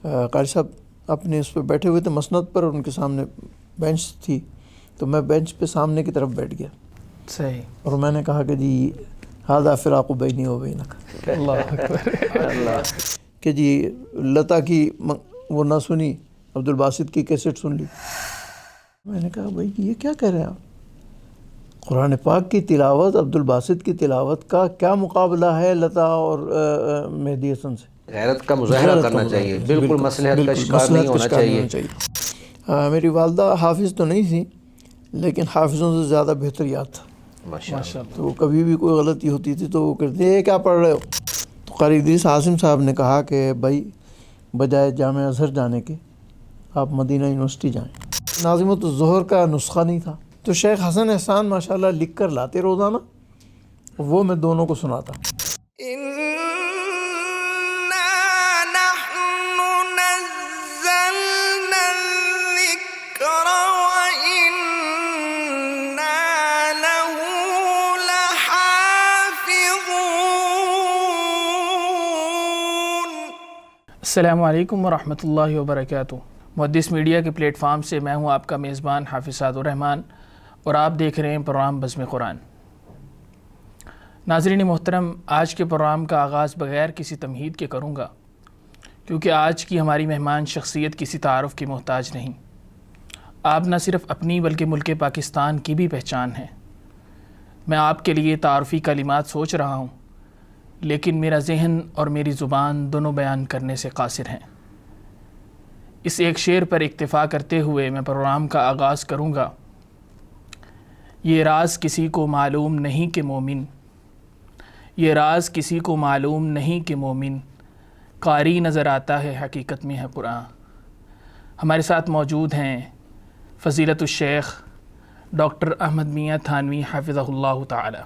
قاری صاحب اپنے اس پہ بیٹھے ہوئے تھے مسند پر، اور ان کے سامنے بینچ تھی، تو میں بینچ پہ سامنے کی طرف بیٹھ گیا. صحیح. اور میں نے کہا کہ جی ھذا فراق بینی و بینک، اللہ اکبر. کہ جی لتا کی وہ نہ سنی، عبد الباسط کی کیسٹ سن لی. میں نے کہا بھائی یہ کیا کہہ رہے ہیں آپ؟ قرآن پاک کی تلاوت، عبد الباسط کی تلاوت کا کیا مقابلہ ہے لتا اور مہدی حسن سے؟ غیرت کا مظاہرہ کرنا چاہیے، بالکل مصلحت کا شکار نہیں ہونا چاہیے. میری والدہ حافظ تو نہیں تھی، لیکن حافظوں سے زیادہ بہتر یاد تھا. ماشاء اللہ. تو کبھی بھی کوئی غلطی ہوتی تھی تو وہ کہتے یہ کیا پڑھ رہے ہو؟ تو قاری ادریس عاصم صاحب نے کہا کہ بھائی بجائے جامعہ ازہر جانے کے آپ مدینہ یونیورسٹی جائیں. ناظمۃ الظہر کا نسخہ نہیں تھا، تو شیخ حسن احسان ماشاءاللہ لکھ کر لاتے روزانہ، وہ میں دونوں کو سناتا. السلام علیکم ورحمۃ اللہ وبرکاتہ. محدث میڈیا کے پلیٹ فارم سے میں ہوں آپ کا میزبان حافظ سعد الرحمان، اور آپ دیکھ رہے ہیں پروگرام بزم قرآن. ناظرین محترم، آج کے پروگرام کا آغاز بغیر کسی تمہید کے کروں گا، کیونکہ آج کی ہماری مہمان شخصیت کسی تعارف کی محتاج نہیں. آپ نہ صرف اپنی بلکہ ملک پاکستان کی بھی پہچان ہیں. میں آپ کے لیے تعارفی کلمات سوچ رہا ہوں، لیکن میرا ذہن اور میری زبان دونوں بیان کرنے سے قاصر ہیں. اس ایک شعر پر اکتفا کرتے ہوئے میں پروگرام کا آغاز کروں گا. یہ راز کسی کو معلوم نہیں کہ مومن، یہ راز کسی کو معلوم نہیں کہ مومن، قاری نظر آتا ہے حقیقت میں ہے قرآن. ہمارے ساتھ موجود ہیں فضیلت الشیخ ڈاکٹر احمد میاں تھانوی حفظہ اللہ تعالی.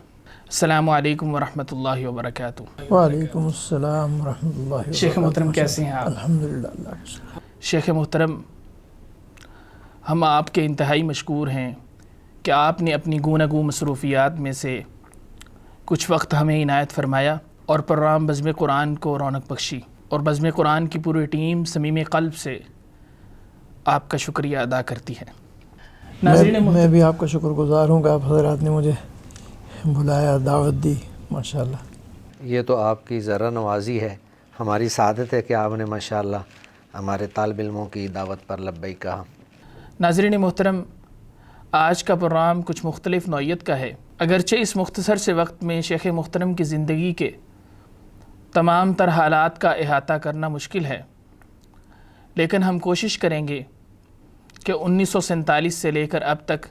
السلام علیکم ورحمۃ اللہ وبرکاتہ. وعلیکم السلام ورحمۃ اللہ وبرکاتہ. شیخ محترم کیسے ہیں آپ؟ الحمدللہ اللہ کا شکر. شیخ محترم، ہم آپ کے انتہائی مشکور ہیں کہ آپ نے اپنی گوناگوں مصروفیات میں سے کچھ وقت ہمیں عنایت فرمایا اور پروگرام بزم قرآن کو رونق بخشی، اور بزم قرآن کی پوری ٹیم صمیم قلب سے آپ کا شکریہ ادا کرتی ہے. میں بھی آپ کا شکر گزار ہوں کہ آپ حضرات نے مجھے بلایا، دعوت دی. ماشاءاللہ یہ تو آپ کی ذرا نوازی ہے، ہماری سعادت ہے کہ آپ نے ماشاءاللہ ہمارے طالب علموں کی دعوت پر لبیک کہا. ناظرین محترم، آج کا پروگرام کچھ مختلف نوعیت کا ہے. اگرچہ اس مختصر سے وقت میں شیخ محترم کی زندگی کے تمام تر حالات کا احاطہ کرنا مشکل ہے، لیکن ہم کوشش کریں گے کہ 1947 سے لے کر اب تک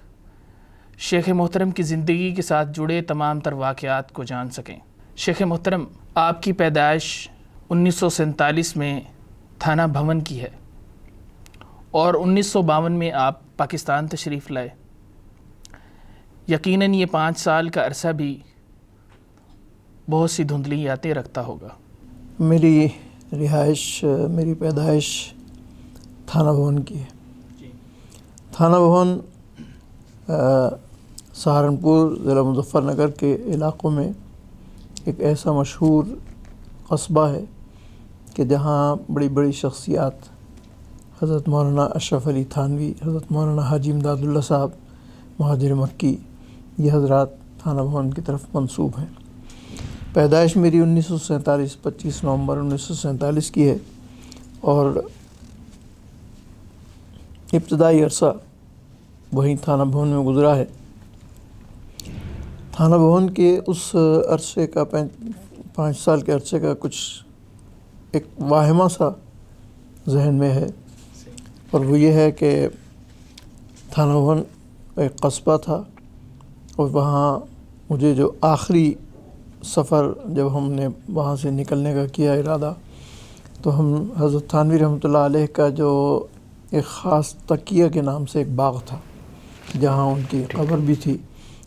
شیخ محترم کی زندگی کے ساتھ جڑے تمام تر واقعات کو جان سکیں. شیخ محترم، آپ کی پیدائش 1947 میں تھانہ بھون کی ہے، اور 1952 میں آپ پاکستان تشریف لائے. یقیناً یہ 5 سال کا عرصہ بھی بہت سی دھندلی یادیں رکھتا ہوگا. میری رہائش، میری پیدائش تھانہ بھون کی ہے. تھانہ بھون سہارنپور ضلع مظفر نگر کے علاقوں میں ایک ایسا مشہور قصبہ ہے کہ جہاں بڑی بڑی شخصیات، حضرت مولانا اشرف علی تھانوی، حضرت مولانا حاجی امداد اللہ صاحب، مہاجر مکی، یہ حضرات تھانہ بھون کی طرف منسوب ہیں. پیدائش میری 1947 25 نومبر 1947 کی ہے، اور ابتدائی عرصہ وہیں تھانہ بھون میں گزرا ہے. تھانہ بھون کے اس عرصے کا 5 سال کے عرصے کا کچھ ایک واہمہ سا ذہن میں ہے، اور وہ یہ ہے کہ تھانہ بھون ایک قصبہ تھا، اور وہاں مجھے جو آخری سفر جب ہم نے وہاں سے نکلنے کا کیا ارادہ، تو ہم حضرت تھانوی رحمۃ اللہ علیہ کا جو ایک خاص تقیہ کے نام سے ایک باغ تھا، جہاں ان کی قبر بھی تھی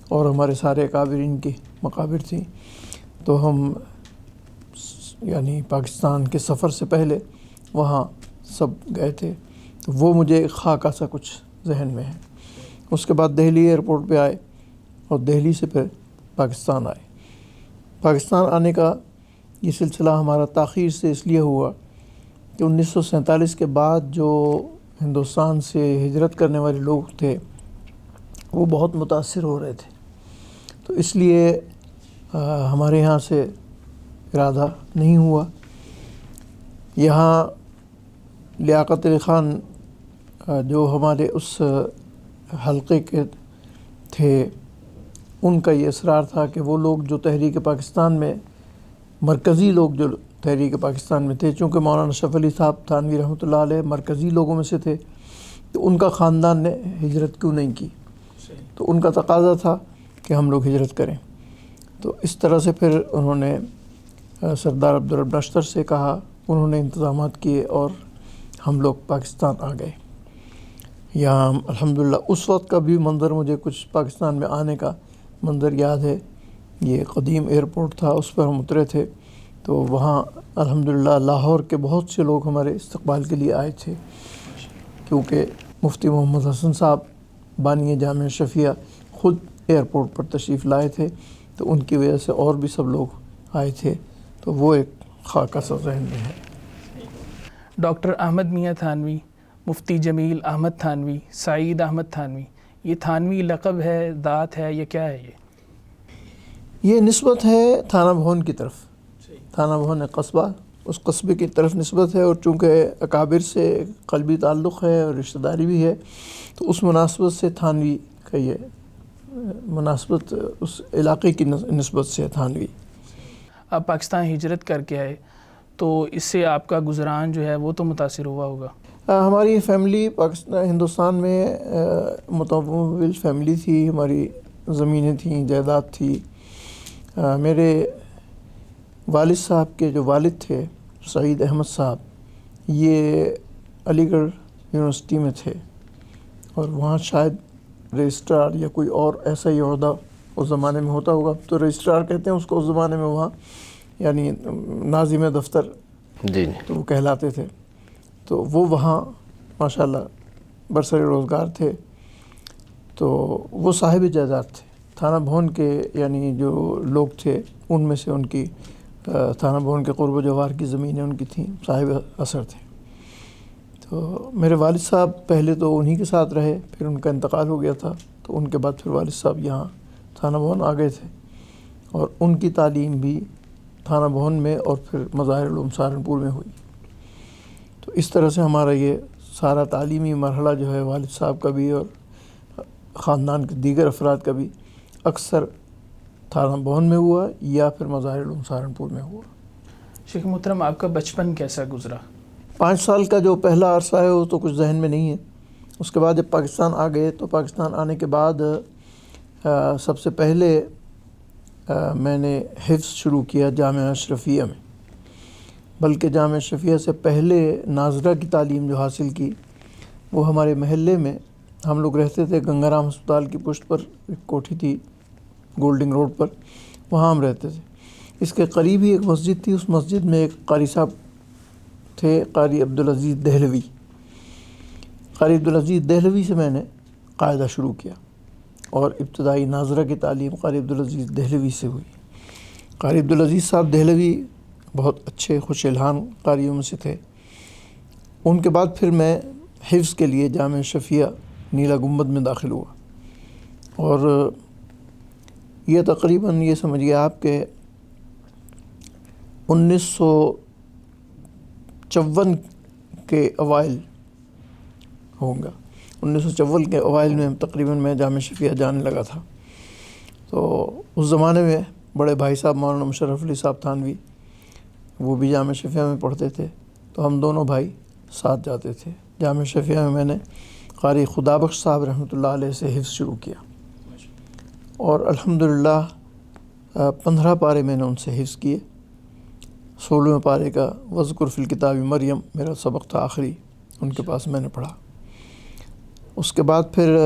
اور ہمارے سارے اکابرین کی مقابر تھیں، تو ہم یعنی پاکستان کے سفر سے پہلے وہاں سب گئے تھے. تو وہ مجھے ایک خاکہ سا کچھ ذہن میں ہے. اس کے بعد دہلی ایئرپورٹ پہ آئے، اور دہلی سے پھر پاکستان آئے. پاکستان آنے کا یہ سلسلہ ہمارا تاخیر سے اس لیے ہوا کہ 1947 کے بعد جو ہندوستان سے ہجرت کرنے والے لوگ تھے وہ بہت متاثر ہو رہے تھے، تو اس لیے ہمارے یہاں سے ارادہ نہیں ہوا۔ یہاں لیاقت علی خان جو ہمارے اس حلقے کے تھے، ان کا یہ اصرار تھا کہ وہ لوگ جو تحریک پاکستان میں مرکزی لوگ جو تحریک پاکستان میں تھے، چونکہ مولانا اشرف علی صاحب تھانوی رحمۃ اللہ علیہ مرکزی لوگوں میں سے تھے، تو ان کا خاندان نے ہجرت کیوں نہیں کی، تو ان کا تقاضا تھا کہ ہم لوگ ہجرت کریں۔ تو اس طرح سے پھر انہوں نے سردار عبدالرب نشتر سے کہا، انہوں نے انتظامات کیے اور ہم لوگ پاکستان آ گئے۔ یہاں الحمدللہ اس وقت کا بھی منظر، مجھے کچھ پاکستان میں آنے کا منظر یاد ہے۔ یہ قدیم ایئرپورٹ تھا، اس پر ہم اترے تھے، تو وہاں الحمدللہ لاہور کے بہت سے لوگ ہمارے استقبال کے لیے آئے تھے، کیونکہ مفتی محمد حسن صاحب بانی جامعہ اشرفیہ خود ایئرپورٹ پر تشریف لائے تھے، تو ان کی وجہ سے اور بھی سب لوگ آئے تھے، تو وہ ایک خاکہ سا ذہن میں ہے۔ ڈاکٹر احمد میاں تھانوی، مفتی جمیل احمد تھانوی، سعید احمد تھانوی، یہ تھانوی لقب ہے، ذات ہے، یہ کیا ہے؟ یہ نسبت ہے تھانہ بھون کی طرف، تھانہ بھون ایک قصبہ، اس قصبے کی طرف نسبت ہے، اور چونکہ اکابر سے قلبی تعلق ہے اور رشتہ داری بھی ہے، تو اس مناسبت سے تھانوی کا یہ مناسبت اس علاقے کی نسبت سے تھانوی۔ آپ پاکستان ہجرت کر کے آئے تو اس سے آپ کا گزران جو ہے وہ تو متاثر ہوا ہوگا؟ ہماری فیملی پاکستان ہندوستان میں متمول فیملی تھی، ہماری زمینیں تھیں، جائیداد تھی۔ میرے والد صاحب کے جو والد تھے سعید احمد صاحب، یہ علی گڑھ یونیورسٹی میں تھے، اور وہاں شاید رجسٹرار یا کوئی اور ایسا ہی عہدہ اس زمانے میں ہوتا ہوگا، تو رجسٹرار کہتے ہیں اس کو اس زمانے میں، وہاں یعنی ناظم دفتر جی تو وہ کہلاتے تھے، تو وہ وہاں ماشاءاللہ برسر روزگار تھے، تو وہ صاحب جائیداد تھے تھانہ بھون کے، یعنی جو لوگ تھے ان میں سے ان کی تھانہ بھون کے قرب و جوار کی زمینیں ان کی تھیں، صاحب اثر تھے۔ تو میرے والد صاحب پہلے تو انہی کے ساتھ رہے، پھر ان کا انتقال ہو گیا تھا، تو ان کے بعد پھر والد صاحب یہاں تھانہ بھون آ گئے تھے، اور ان کی تعلیم بھی تھانہ بھون میں اور پھر مظاہر علوم سہارنپور میں ہوئی۔ تو اس طرح سے ہمارا یہ سارا تعلیمی مرحلہ جو ہے والد صاحب کا بھی اور خاندان کے دیگر افراد کا بھی اکثر تھانہ بھون میں ہوا یا پھر مظاہر علوم سہارنپور میں ہوا۔ شیخ محترم، آپ کا بچپن کیسا گزرا؟ 5 سال کا جو پہلا عرصہ ہے وہ تو کچھ ذہن میں نہیں ہے۔ اس کے بعد جب پاکستان آ گئے تو پاکستان آنے کے بعد سب سے پہلے میں نے حفظ شروع کیا جامعہ اشرفیہ میں، بلکہ جامعہ اشرفیہ سے پہلے ناظرہ کی تعلیم جو حاصل کی وہ ہمارے محلے میں، ہم لوگ رہتے تھے گنگا رام ہسپتال کی پشت پر، ایک کوٹھی تھی گولڈنگ روڈ پر، وہاں ہم رہتے تھے۔ اس کے قریب ہی ایک مسجد تھی، اس مسجد میں ایک قاری صاحب تھے، قاری عبدالعزیز دہلوی۔ قاری عبدالعزیز دہلوی سے میں نے قاعدہ شروع کیا، اور ابتدائی ناظرہ کی تعلیم قاری عبدالعزیز دہلوی سے ہوئی۔ قاری عبدالعزیز صاحب دہلوی بہت اچھے خوش الحان قاریوں میں سے تھے۔ ان کے بعد پھر میں حفظ کے لیے جامعہ اشرفیہ نیلا گنبد میں داخل ہوا، اور یہ تقریباً یہ سمجھیے آپ کہ 1954 کے اوائل ہوں گا، 1954 کے اوائل میں تقریباً میں جامعہ اشرفیہ جانے لگا تھا۔ تو اس زمانے میں بڑے بھائی صاحب مولانا مشرف علی صاحب تھانوی، وہ بھی جامعہ اشرفیہ میں پڑھتے تھے، تو ہم دونوں بھائی ساتھ جاتے تھے۔ جامعہ اشرفیہ میں میں نے قاری خدا بخش صاحب رحمۃ اللہ علیہ سے حفظ شروع کیا، اور الحمدللہ 15 پارے میں نے ان سے حفظ کیے۔ 16ویں پارے کا وذکر فی الکتاب مریم میرا سبق تھا آخری، ان کے پاس میں نے پڑھا۔ اس کے بعد پھر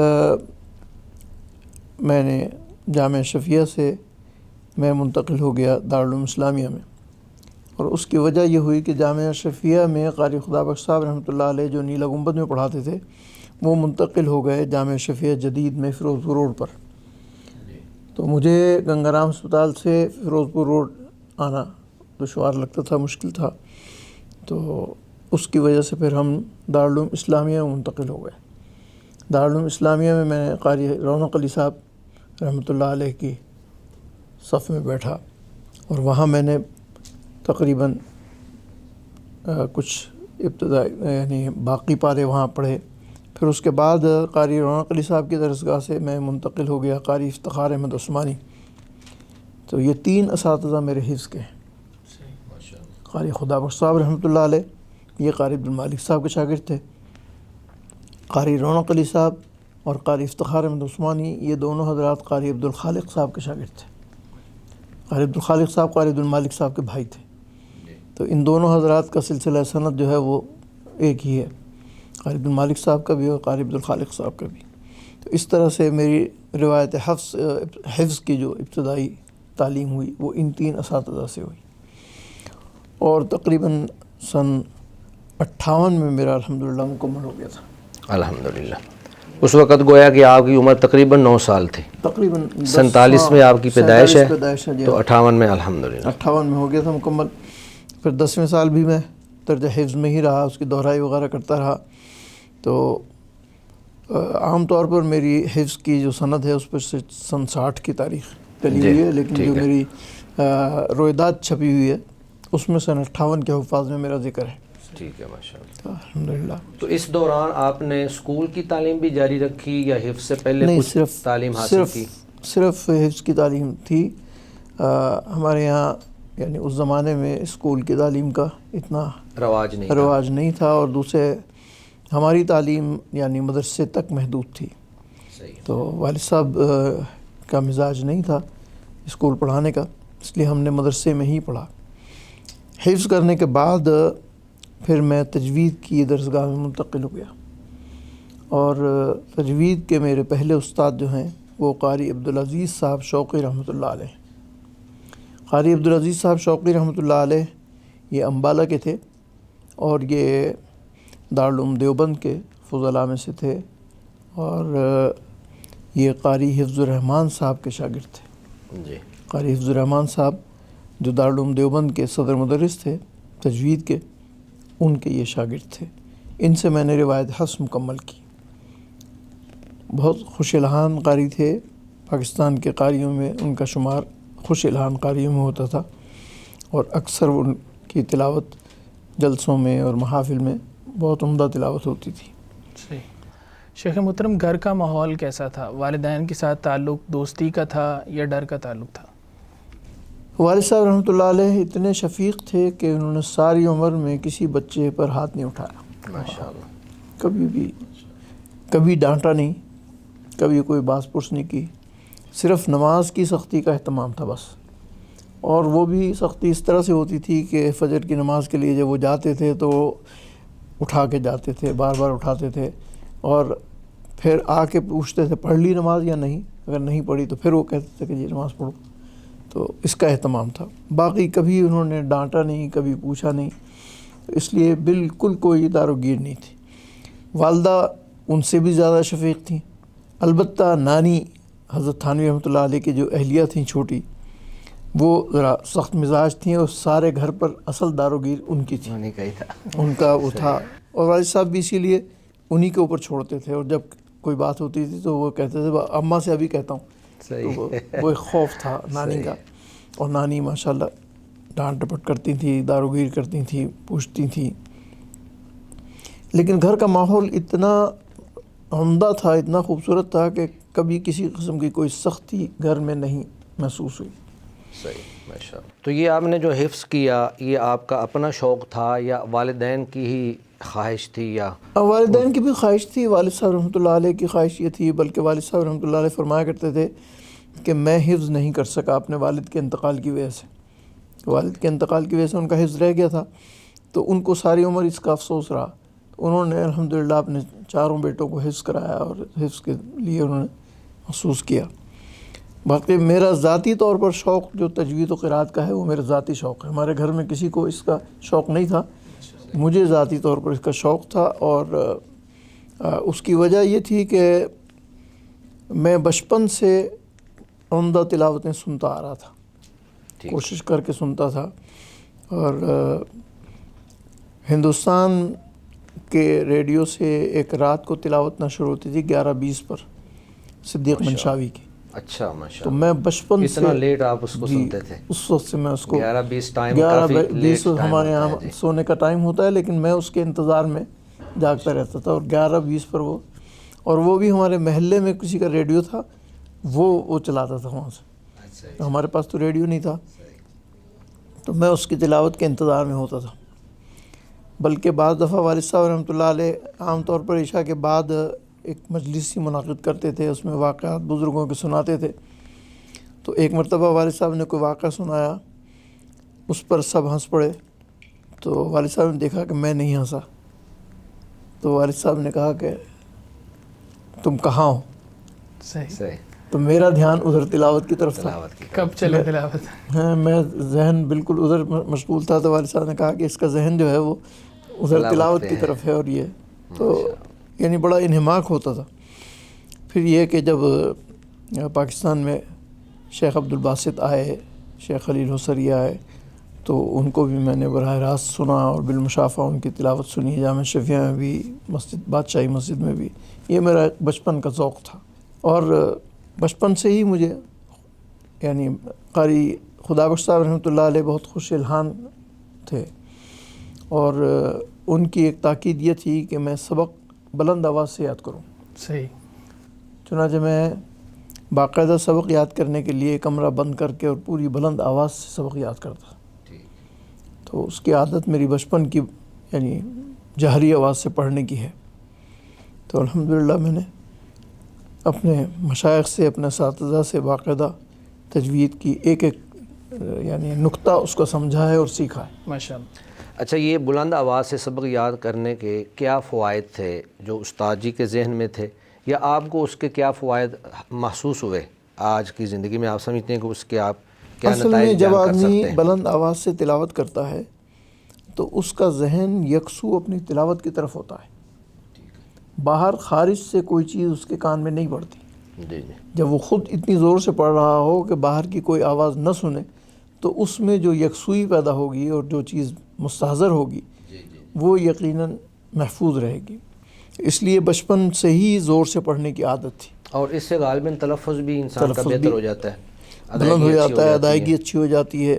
میں نے جامعہ اشرفیہ سے میں منتقل ہو گیا دارالعلوم اسلامیہ میں، اور اس کی وجہ یہ ہوئی کہ جامعہ اشرفیہ میں قاری خدا بخش صاحب رحمۃ اللہ علیہ جو نیلا گنبد میں پڑھاتے تھے وہ منتقل ہو گئے جامعہ اشرفیہ جدید میں فیروز پور روڈ پر، تو مجھے گنگا رام ہسپتال سے فیروز پور روڈ آنا دشوار لگتا تھا، مشکل تھا۔ تو اس کی وجہ سے پھر ہم دارالعلوم اسلامیہ میں منتقل ہو گئے۔ دارالعلوم اسلامیہ میں میں نے قاری رونق علی صاحب رحمۃ اللہ علیہ کی صف میں بیٹھا، اور وہاں میں نے تقریباً کچھ ابتدائی یعنی باقی پارے وہاں پڑھے۔ پھر اس کے بعد قاری رونق علی صاحب کی درسگاہ سے میں منتقل ہو گیا قاری افتخار احمد عثمانی۔ تو یہ 3 اساتذہ میرے حفظ کے ہیں۔ قاری خدا بخش صاحب رحمۃ اللہ علیہ یہ قاری عبدالمالک صاحب کے شاگرد تھے۔ قاری رونق علی صاحب اور قاری افتخار احمد عثمانی یہ دونوں حضرات قاری عبدالخالق صاحب کے شاگرد تھے۔ قاری عبدالخالق صاحب قاری عبدالمالک صاحب کے بھائی تھے، تو ان دونوں حضرات کا سلسلہ سند جو ہے وہ ایک ہی ہے، قاری عبدالمالک صاحب کا بھی اور قاری عبدالخالق صاحب کا بھی۔ تو اس طرح سے میری روایت حفظ کی جو ابتدائی تعلیم ہوئی وہ ان 3 اساتذہ سے ہوئی، اور تقریباً سن 58 میں میرا الحمدللہ مکمل ہو گیا تھا۔ الحمدللہ۔ اس وقت گویا کہ آپ کی عمر تقریباً 9 سال تھی، تقریباً 47 میں آپ کی پیدائش ہے، جی، تو 58 میں الحمدللہ 58 میں ہو گیا تھا مکمل۔ پھر 10ویں سال بھی میں درجہ حفظ میں ہی رہا، اس کی دہرائی وغیرہ کرتا رہا۔ تو عام طور پر میری حفظ کی جو سند ہے اس پر سے سن 60 کی تاریخ چلی ہوئی ہے، لیکن جو میری رویداد چھپی ہوئی ہے اس میں سن 58 کے حفاظ میں میرا ذکر ہے۔ ٹھیک ہے، ماشاءاللہ۔ الحمدللہ۔ تو اس دوران آپ نے اسکول کی تعلیم بھی جاری رکھی یا حفظ سے پہلے نہیں، کچھ تعلیم حاصل کی؟ صرف حفظ کی تعلیم تھی۔ ہمارے یہاں یعنی اس زمانے میں اسکول کی تعلیم کا اتنا رواج نہیں تھا، اور دوسرے ہماری تعلیم یعنی مدرسے تک محدود تھی۔ تو والد صاحب کا مزاج نہیں تھا اسکول پڑھانے کا، اس لیے ہم نے مدرسے میں ہی پڑھا۔ حفظ کرنے کے بعد پھر میں تجوید کی درسگاہ میں منتقل ہو گیا، اور تجوید کے میرے پہلے استاد جو ہیں وہ قاری عبدالعزیز صاحب شوقی رحمۃ اللہ علیہ۔ قاری عبدالعزیز صاحب شوقی رحمۃ اللہ علیہ یہ امبالہ کے تھے، اور یہ دارالعلوم دیوبند کے فضلاء میں سے تھے، اور یہ قاری حفظ الرحمان صاحب کے شاگرد تھے۔ جی۔ قاری حفظ الرحمان صاحب جو دارالعلوم دیوبند کے صدر مدرس تھے تجوید کے، ان کے یہ شاگرد تھے۔ ان سے میں نے روایت حفظ مکمل کی۔ بہت خوش الحان قاری تھے، پاکستان کے قاریوں میں ان کا شمار خوش الحان قاریوں میں ہوتا تھا، اور اکثر ان کی تلاوت جلسوں میں اور محافل میں بہت عمدہ تلاوت ہوتی تھی۔ صحیح۔ شیخ محترم، گھر کا ماحول کیسا تھا؟ والدین کے ساتھ تعلق دوستی کا تھا یا ڈر کا تعلق تھا؟ والد صاحب رحمۃ اللہ علیہ اتنے شفیق تھے کہ انہوں نے ساری عمر میں کسی بچے پر ہاتھ نہیں اٹھایا، ماشاءاللہ۔ کبھی ڈانٹا نہیں، کبھی کوئی باز پرس نہیں کی، صرف نماز کی سختی کا اہتمام تھا بس۔ اور وہ بھی سختی اس طرح سے ہوتی تھی کہ فجر کی نماز کے لیے جب وہ جاتے تھے تو اٹھا کے جاتے تھے، بار بار اٹھاتے تھے، اور پھر آ کے پوچھتے تھے پڑھ لی نماز یا نہیں، اگر نہیں پڑھی تو پھر وہ کہتے تھے کہ جی نماز پڑھو۔ تو اس کا اہتمام تھا، باقی کبھی انہوں نے ڈانٹا نہیں، کبھی پوچھا نہیں، اس لیے بالکل کوئی دار و گیر نہیں تھی۔ والدہ ان سے بھی زیادہ شفیق تھیں، البتہ نانی حضرت تھانوی رحمۃ اللہ علیہ کی جو اہلیہ تھیں چھوٹی، وہ ذرا سخت مزاج تھیں، اور سارے گھر پر اصل دار و گیر ان کی تھی، ان کا وہ تھا، اور والد صاحب بھی اسی لیے انہی کے اوپر چھوڑتے تھے، اور جب کوئی بات ہوتی تھی تو وہ کہتے تھے اماں سے ابھی کہتا ہوں۔ تو وہ ایک خوف تھا نانی کا، اور نانی ماشاءاللہ ڈانٹ ڈپٹ کرتی تھیں، دار و گیر کرتی تھیں، پوچھتی تھیں، لیکن گھر کا ماحول اتنا عمدہ تھا، اتنا خوبصورت تھا کہ کبھی کسی قسم کی کوئی سختی گھر میں نہیں محسوس ہوئی۔ صحیح، ماشاءاللہ۔ تو یہ آپ نے جو حفظ کیا، یہ آپ کا اپنا شوق تھا یا والدین کی ہی خواہش تھی؟ یا والدین کی بھی خواہش تھی، والد صاحب رحمۃ اللہ علیہ کی خواہش یہ تھی، بلکہ والد صاحب رحمۃ اللہ علیہ فرمایا کرتے تھے کہ میں حفظ نہیں کر سکا اپنے والد کے انتقال کی وجہ سے، والد کے انتقال کی وجہ سے ان کا حفظ رہ گیا تھا، تو ان کو ساری عمر اس کا افسوس رہا۔ انہوں نے الحمدللہ اپنے 4 بیٹوں کو حفظ کرایا، اور حفظ کے لیے انہوں نے محسوس کیا۔ باقی میرا ذاتی طور پر شوق جو تجوید و قرات کا ہے وہ میرا ذاتی شوق ہے، ہمارے گھر میں کسی کو اس کا شوق نہیں تھا، مجھے ذاتی طور پر اس کا شوق تھا، اور اس کی وجہ یہ تھی کہ میں بچپن سے عمدہ تلاوتیں سنتا آ رہا تھا، کوشش کر کے سنتا تھا، اور ہندوستان کے ریڈیو سے ایک رات کو تلاوت نشر ہوتی تھی 11:20 پر صدیق منشاوی کی. اچھا ماشاء تو میں بچپن سے اتنا لیٹ آپ اس کو جی سنتے تھے؟ اس وقت سے میں اس کو 11:20 ٹائم کافی لیٹ 11:20 ہمارے یہاں سونے کا ٹائم ہوتا ہے، لیکن میں اس کے انتظار میں جاگتا رہتا تھا. اور 11:20 پر وہ بھی ہمارے محلے میں کسی کا ریڈیو تھا، وہ چلاتا تھا وہاں سے. ہمارے پاس تو ریڈیو نہیں تھا، تو میں اس کی تلاوت کے انتظار میں ہوتا تھا. بلکہ بعض دفعہ والد صاحب رحمۃ اللہ علیہ عام طور پر عشاء کے بعد ایک مجلس ہی منعقد کرتے تھے، اس میں واقعات بزرگوں کے سناتے تھے. تو ایک مرتبہ والد صاحب نے کوئی واقعہ سنایا، اس پر سب ہنس پڑے. تو والد صاحب نے دیکھا کہ میں نہیں ہنسا، تو والد صاحب نے کہا کہ تم کہاں ہو؟ صحیح. تو میرا دھیان ادھر تلاوت کی طرف تھا. کب چلے تلاوت؟ ہاں، میں ذہن بالکل ادھر مشغول تھا. تو والد صاحب نے کہا کہ اس کا ذہن جو ہے وہ ادھر تلاوت کی طرف ہے. اور یہ تو یعنی بڑا انہماک ہوتا تھا. پھر یہ کہ جب پاکستان میں شیخ عبدالباسط آئے، شیخ خلیل حسری آئے، تو ان کو بھی میں نے براہ راست سنا اور بالمشافہ ان کی تلاوت سنی، جامع شفیہ میں بھی، مسجد بادشاہی مسجد میں بھی. یہ میرا بچپن کا ذوق تھا. اور بچپن سے ہی مجھے یعنی قاری خدا بخش صاحب رحمۃ اللہ علیہ بہت خوش الحان تھے، اور ان کی ایک تاکید یہ تھی کہ میں سبق بلند آواز سے یاد کروں. صحیح. چنانچہ میں باقاعدہ سبق یاد کرنے کے لیے کمرہ بند کر کے اور پوری بلند آواز سے سبق یاد کرتا. تو اس کی عادت میری بچپن کی یعنی جہری آواز سے پڑھنے کی ہے. تو الحمدللہ میں نے اپنے مشائخ سے، اپنے اساتذہ سے باقاعدہ تجوید کی ایک یعنی نقطہ اس کو سمجھا ہے اور سیکھا ہے. ماشاء اللہ. اچھا، یہ بلند آواز سے سبق یاد کرنے کے کیا فوائد تھے جو استاد جی کے ذہن میں تھے، یا آپ کو اس کے کیا فوائد محسوس ہوئے آج کی زندگی میں؟ آپ سمجھتے ہیں کہ اس کے آپ کیا اصل میں نتائج جب بیان کر آدمی سکتے ہیں؟ بلند آواز سے تلاوت کرتا ہے تو اس کا ذہن یکسو اپنی تلاوت کی طرف ہوتا ہے. باہر خارج سے کوئی چیز اس کے کان میں نہیں پڑتی. جی. جب وہ خود اتنی زور سے پڑھ رہا ہو کہ باہر کی کوئی آواز نہ سنے، تو اس میں جو یکسوئی پیدا ہوگی اور جو چیز مستحضر ہوگی وہ یقیناً محفوظ رہے گی. اس لیے بچپن سے ہی زور سے پڑھنے کی عادت تھی. اور اس سے غالباً تلفظ بھی انسان کا بہتر ہو جاتا ہے، بلند ہو جاتا ہے، ادائیگی اچھی ہو جاتی ہے.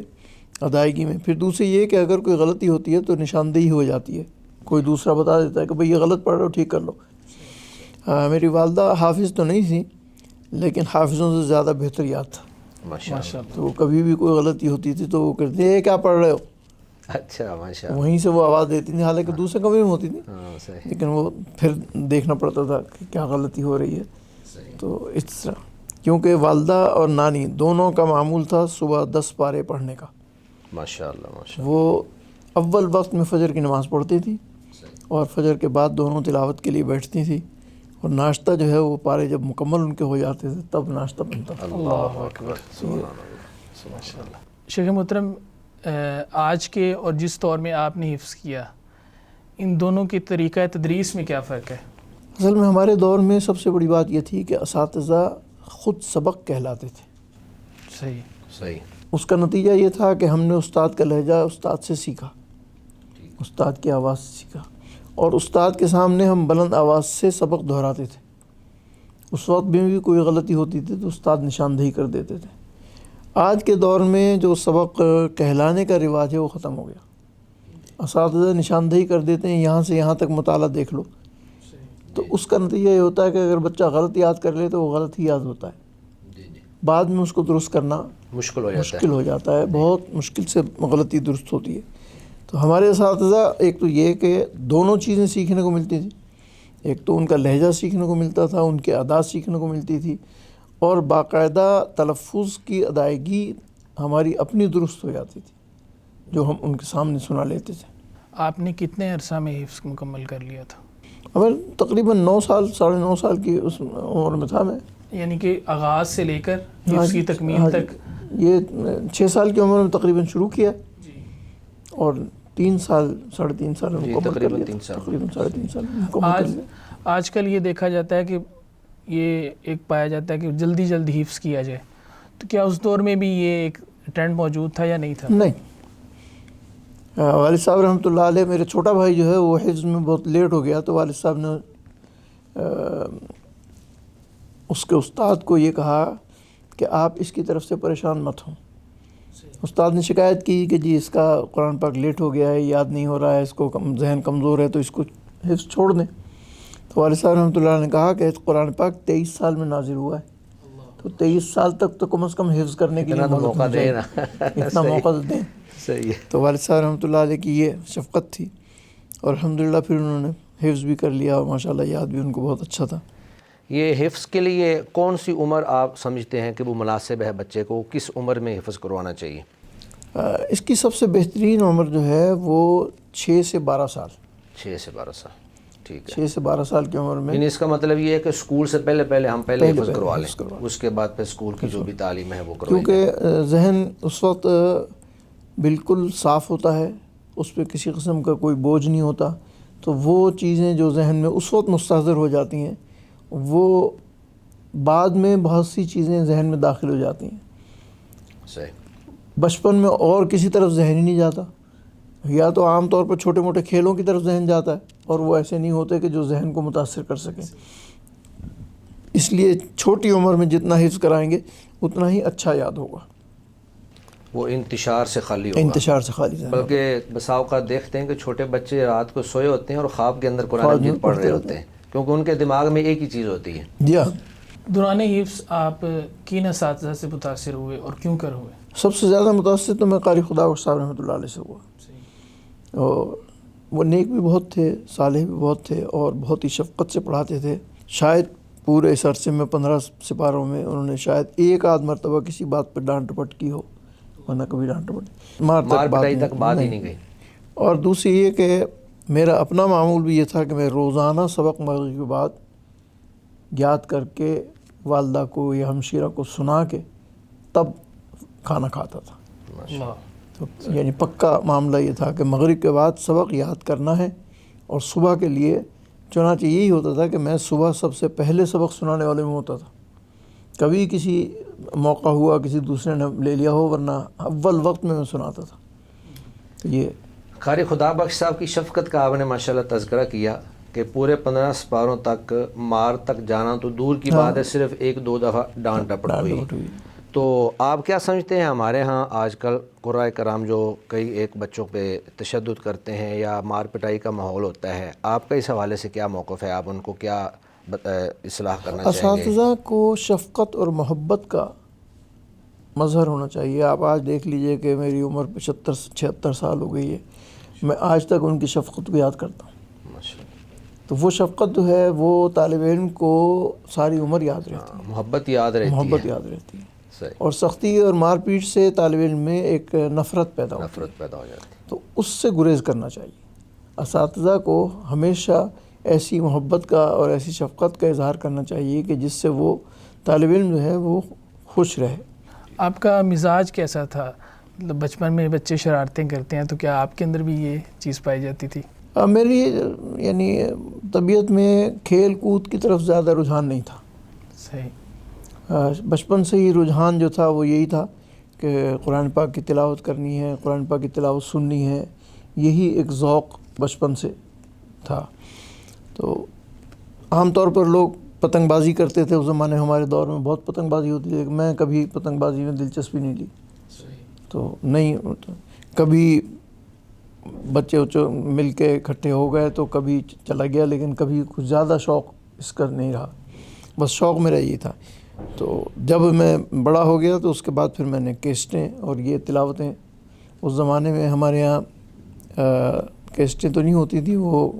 ادائیگی میں پھر دوسری یہ کہ اگر کوئی غلطی ہوتی ہے تو نشاندہی ہو جاتی ہے. کوئی دوسرا بتا دیتا ہے کہ بھئی یہ غلط پڑھ رہے ہو، ٹھیک کر لو. میری والدہ حافظ تو نہیں تھی، لیکن حافظوں سے زیادہ بہتر یاد تھا. ماشاء اللہ. تو کبھی بھی کوئی غلطی ہوتی تھی تو وہ کہتے ہیں یہ کیا پڑھ رہے ہو، اچھا ماشاء اللہ. وہیں سے وہ آواز دیتی تھی. حالانکہ دوسرے کمرے میں ہوتی تھی، ہاں صحیح. لیکن وہ پھر دیکھنا پڑتا تھا کہ کیا غلطی ہو رہی ہے. تو اس طرح کیونکہ والدہ اور نانی دونوں کا معمول تھا صبح 10 پارے پڑھنے کا. ماشاء اللہ ماشاء اللہ. وہ اول وقت میں فجر کی نماز پڑھتی تھی، اور فجر کے بعد دونوں تلاوت کے لیے بیٹھتی تھی، اور ناشتہ جو ہے وہ پارے جب مکمل ان کے ہو جاتے تھے تب ناشتہ بنتا تھا. اللہ اکبر. سبحان اللہ. ماشاء اللہ. شیخ محترم، آج کے اور جس دور میں آپ نے حفظ کیا، ان دونوں کے طریقہ تدریس میں کیا فرق ہے؟ اصل میں ہمارے دور میں سب سے بڑی بات یہ تھی کہ اساتذہ خود سبق کہلاتے تھے. صحیح. اس کا نتیجہ یہ تھا کہ ہم نے استاد کا لہجہ استاد سے سیکھا، استاد کی آواز سے سیکھا، اور استاد کے سامنے ہم بلند آواز سے سبق دہراتے تھے. اس وقت میں بھی کوئی غلطی ہوتی تھی تو استاد نشاندہی کر دیتے تھے. آج کے دور میں جو سبق کہلانے کا رواج ہے وہ ختم ہو گیا. اساتذہ نشاندہی کر دیتے ہیں، یہاں سے یہاں تک مطالعہ دیکھ لو. تو اس کا نتیجہ یہ ہوتا ہے کہ اگر بچہ غلط یاد کر لے تو وہ غلط ہی یاد ہوتا ہے. بعد میں اس کو درست کرنا مشکل ہو جاتا ہے. بہت مشکل سے غلطی درست ہوتی ہے. تو ہمارے اساتذہ ایک تو یہ کہ دونوں چیزیں سیکھنے کو ملتی تھی. ایک تو ان کا لہجہ سیکھنے کو ملتا تھا، ان کے ادا سیکھنے کو ملتی تھی، اور باقاعدہ تلفظ کی ادائیگی ہماری اپنی درست ہو جاتی تھی جو ہم ان کے سامنے سنا لیتے تھے. آپ نے کتنے عرصہ میں حفظ مکمل کر لیا تھا؟ ہمیں تقریباً 9 سال 9.5 سال کی اس عمر میں تھا میں. یعنی کہ آغاز سے لے کر حفظ کی تکمیل تک؟ یہ 6 سال کی عمر میں تقریباً شروع کیا، اور 3 سال 3.5 سال تقریباً 3 سال. تقریباً 3.5 سال مکمل کر لیا. آج کل یہ دیکھا جاتا ہے کہ یہ ایک پایا جاتا ہے کہ جلدی جلدی حفظ کیا جائے، تو کیا اس دور میں بھی یہ ایک ٹرینڈ موجود تھا یا نہیں تھا؟ نہیں، والد صاحب رحمۃ اللہ علیہ، میرے چھوٹا بھائی جو ہے وہ حفظ میں بہت لیٹ ہو گیا، تو والد صاحب نے اس کے استاد کو یہ کہا کہ آپ اس کی طرف سے پریشان مت ہوں۔ استاد نے شکایت کی کہ جی اس کا قرآن پاک لیٹ ہو گیا ہے، یاد نہیں ہو رہا ہے، اس کو ذہن کمزور ہے، تو اس کو حفظ چھوڑ دیں۔ تو والد صاحب رحمۃ اللہ علیہ نے کہا کہ قرآن پاک 23 سال میں نازل ہوا ہے، تو 23 سال تک تو کم از کم حفظ کرنے کے لیے موقع دیں نا، اتنا موقع دیں۔ صحیح ہے۔ تو والد صاحب رحمۃ اللہ علیہ کی یہ شفقت تھی، اور الحمدللہ پھر انہوں نے حفظ بھی کر لیا، اور ماشاءاللہ یاد بھی ان کو بہت اچھا تھا۔ یہ حفظ کے لیے کون سی عمر آپ سمجھتے ہیں کہ وہ مناسب ہے؟ بچے کو کس عمر میں حفظ کروانا چاہیے؟ اس کی سب سے بہترین عمر جو ہے وہ 6 سے 12 سال۔ 6 سے 12 سال، ٹھیک ہے۔ 6 سے 12 سال کی عمر میں، یعنی اس کا مطلب یہ ہے کہ اسکول سے پہلے ہم حفظ کروا لیں، اس کے بعد پھر اسکول کی جو بھی تعلیم ہے وہ کروائی جائے۔ کیونکہ ذہن اس وقت بالکل صاف ہوتا ہے، اس پہ کسی قسم کا کوئی بوجھ نہیں ہوتا، تو وہ چیزیں جو ذہن میں اس وقت مستحضر ہو جاتی ہیں، وہ بعد میں بہت سی چیزیں ذہن میں داخل ہو جاتی ہیں۔ صحیح۔ بچپن میں اور کسی طرف ذہن ہی نہیں جاتا، یا تو عام طور پر چھوٹے موٹے کھیلوں کی طرف ذہن جاتا ہے، اور وہ ایسے نہیں ہوتے کہ جو ذہن کو متاثر کر سکیں۔ اس لیے چھوٹی عمر میں جتنا حفظ کرائیں گے اتنا ہی اچھا یاد ہوگا، وہ انتشار سے خالی ہوگا، انتشار سے خالی ذہن۔ بلکہ بسا اوقات دیکھتے ہیں کہ چھوٹے بچے رات کو سوئے ہوتے ہیں اور خواب کے اندر قرآن مجید پڑھ رہے ہوتے ہیں، کیونکہ ان کے دماغ میں ایک ہی چیز ہوتی ہے۔ جی ہاں۔ دوران حفظ آپ کن اساتذہ سے متاثر ہوئے اور کیوں کر ہوئے؟ سب سے زیادہ متاثر تو میں قاری خدا بخش صاحب رحمۃ اللہ علیہ سے ہوا، اور وہ نیک بھی بہت تھے، صالح بھی بہت تھے، اور بہت ہی شفقت سے پڑھاتے تھے۔ شاید پورے اس عرصے میں 15 سپاروں میں انہوں نے شاید ایک آدھ مرتبہ کسی بات پہ ڈانٹ ڈپٹ کی ہو، ورنہ کبھی ڈانٹ ڈپٹ مار پٹائی تک بات ہی نہیں گئی۔ اور دوسری یہ کہ میرا اپنا معمول بھی یہ تھا کہ میں روزانہ سبق مغرب کے بعد یاد کر کے والدہ کو یا ہمشیرہ کو سنا کے تب کھانا کھاتا تھا۔ اللہ، تو یعنی پکا معاملہ یہ تھا کہ مغرب کے بعد سبق یاد کرنا ہے، اور صبح کے لیے چنانچہ یہی ہوتا تھا کہ میں صبح سب سے پہلے سبق سنانے والے میں ہوتا تھا۔ کبھی کسی موقع ہوا کسی دوسرے نے لے لیا ہو، ورنہ اول وقت میں سناتا تھا۔ تو یہ قاری خدا بخش صاحب کی شفقت کا آپ نے ماشاءاللہ تذکرہ کیا کہ پورے 15 سپاروں تک مار تک جانا تو دور کی بات ہے، صرف 1-2 دفعہ ڈانٹ ڈپٹ ہوئی۔ تو آپ کیا سمجھتے ہیں ہمارے ہاں آج کل قرآن کرام جو کئی ایک بچوں پہ تشدد کرتے ہیں یا مار پٹائی کا ماحول ہوتا ہے، آپ کا اس حوالے سے کیا موقف ہے؟ آپ ان کو کیا اصلاح کرنا چاہیں گے؟ اساتذہ کو شفقت اور محبت کا مظہر ہونا چاہیے۔ آپ آج دیکھ لیجئے کہ میری عمر 75-76 سال ہو گئی ہے، میں آج تک ان کی شفقت کو یاد کرتا ہوں۔ تو وہ شفقت جو ہے وہ طالب علم کو ساری عمر یاد رہتی ہے، محبت یاد رہتی ہے، محبت یاد رہتی ہے۔ صحیح۔ اور سختی اور مار پیٹ سے طالب علم میں ایک نفرت پیدا ہوتی ہے، نفرت پیدا ہو جاتی ہے۔ تو اس سے گریز کرنا چاہیے۔ اساتذہ کو ہمیشہ ایسی محبت کا اور ایسی شفقت کا اظہار کرنا چاہیے کہ جس سے وہ طالب علم جو ہے وہ خوش رہے۔ آپ کا مزاج کیسا تھا؟ مطلب بچپن میں بچے شرارتیں کرتے ہیں، تو کیا آپ کے اندر بھی یہ چیز پائی جاتی تھی؟ میری یعنی طبیعت میں کھیل کود کی طرف زیادہ رجحان نہیں تھا۔ صحیح۔ بچپن سے ہی رجحان جو تھا وہ یہی تھا کہ قرآن پاک کی تلاوت کرنی ہے، قرآن پاک کی تلاوت سننی ہے، یہی ایک ذوق بچپن سے تھا۔ تو عام طور پر لوگ پتنگ بازی کرتے تھے، اس زمانے ہمارے دور میں بہت پتنگ بازی ہوتی تھی، میں کبھی پتنگ بازی میں دلچسپی نہیں لی، تو نہیں کبھی بچے مل کے اکٹھے ہو گئے تو کبھی چلا گیا، لیکن کبھی کچھ زیادہ شوق اس کا نہیں رہا، بس شوق میرا یہ تھا۔ تو جب میں بڑا ہو گیا تو اس کے بعد پھر میں نے کیسٹیں اور یہ تلاوتیں، اس زمانے میں ہمارے یہاں کیسٹیں تو نہیں ہوتی تھی، وہ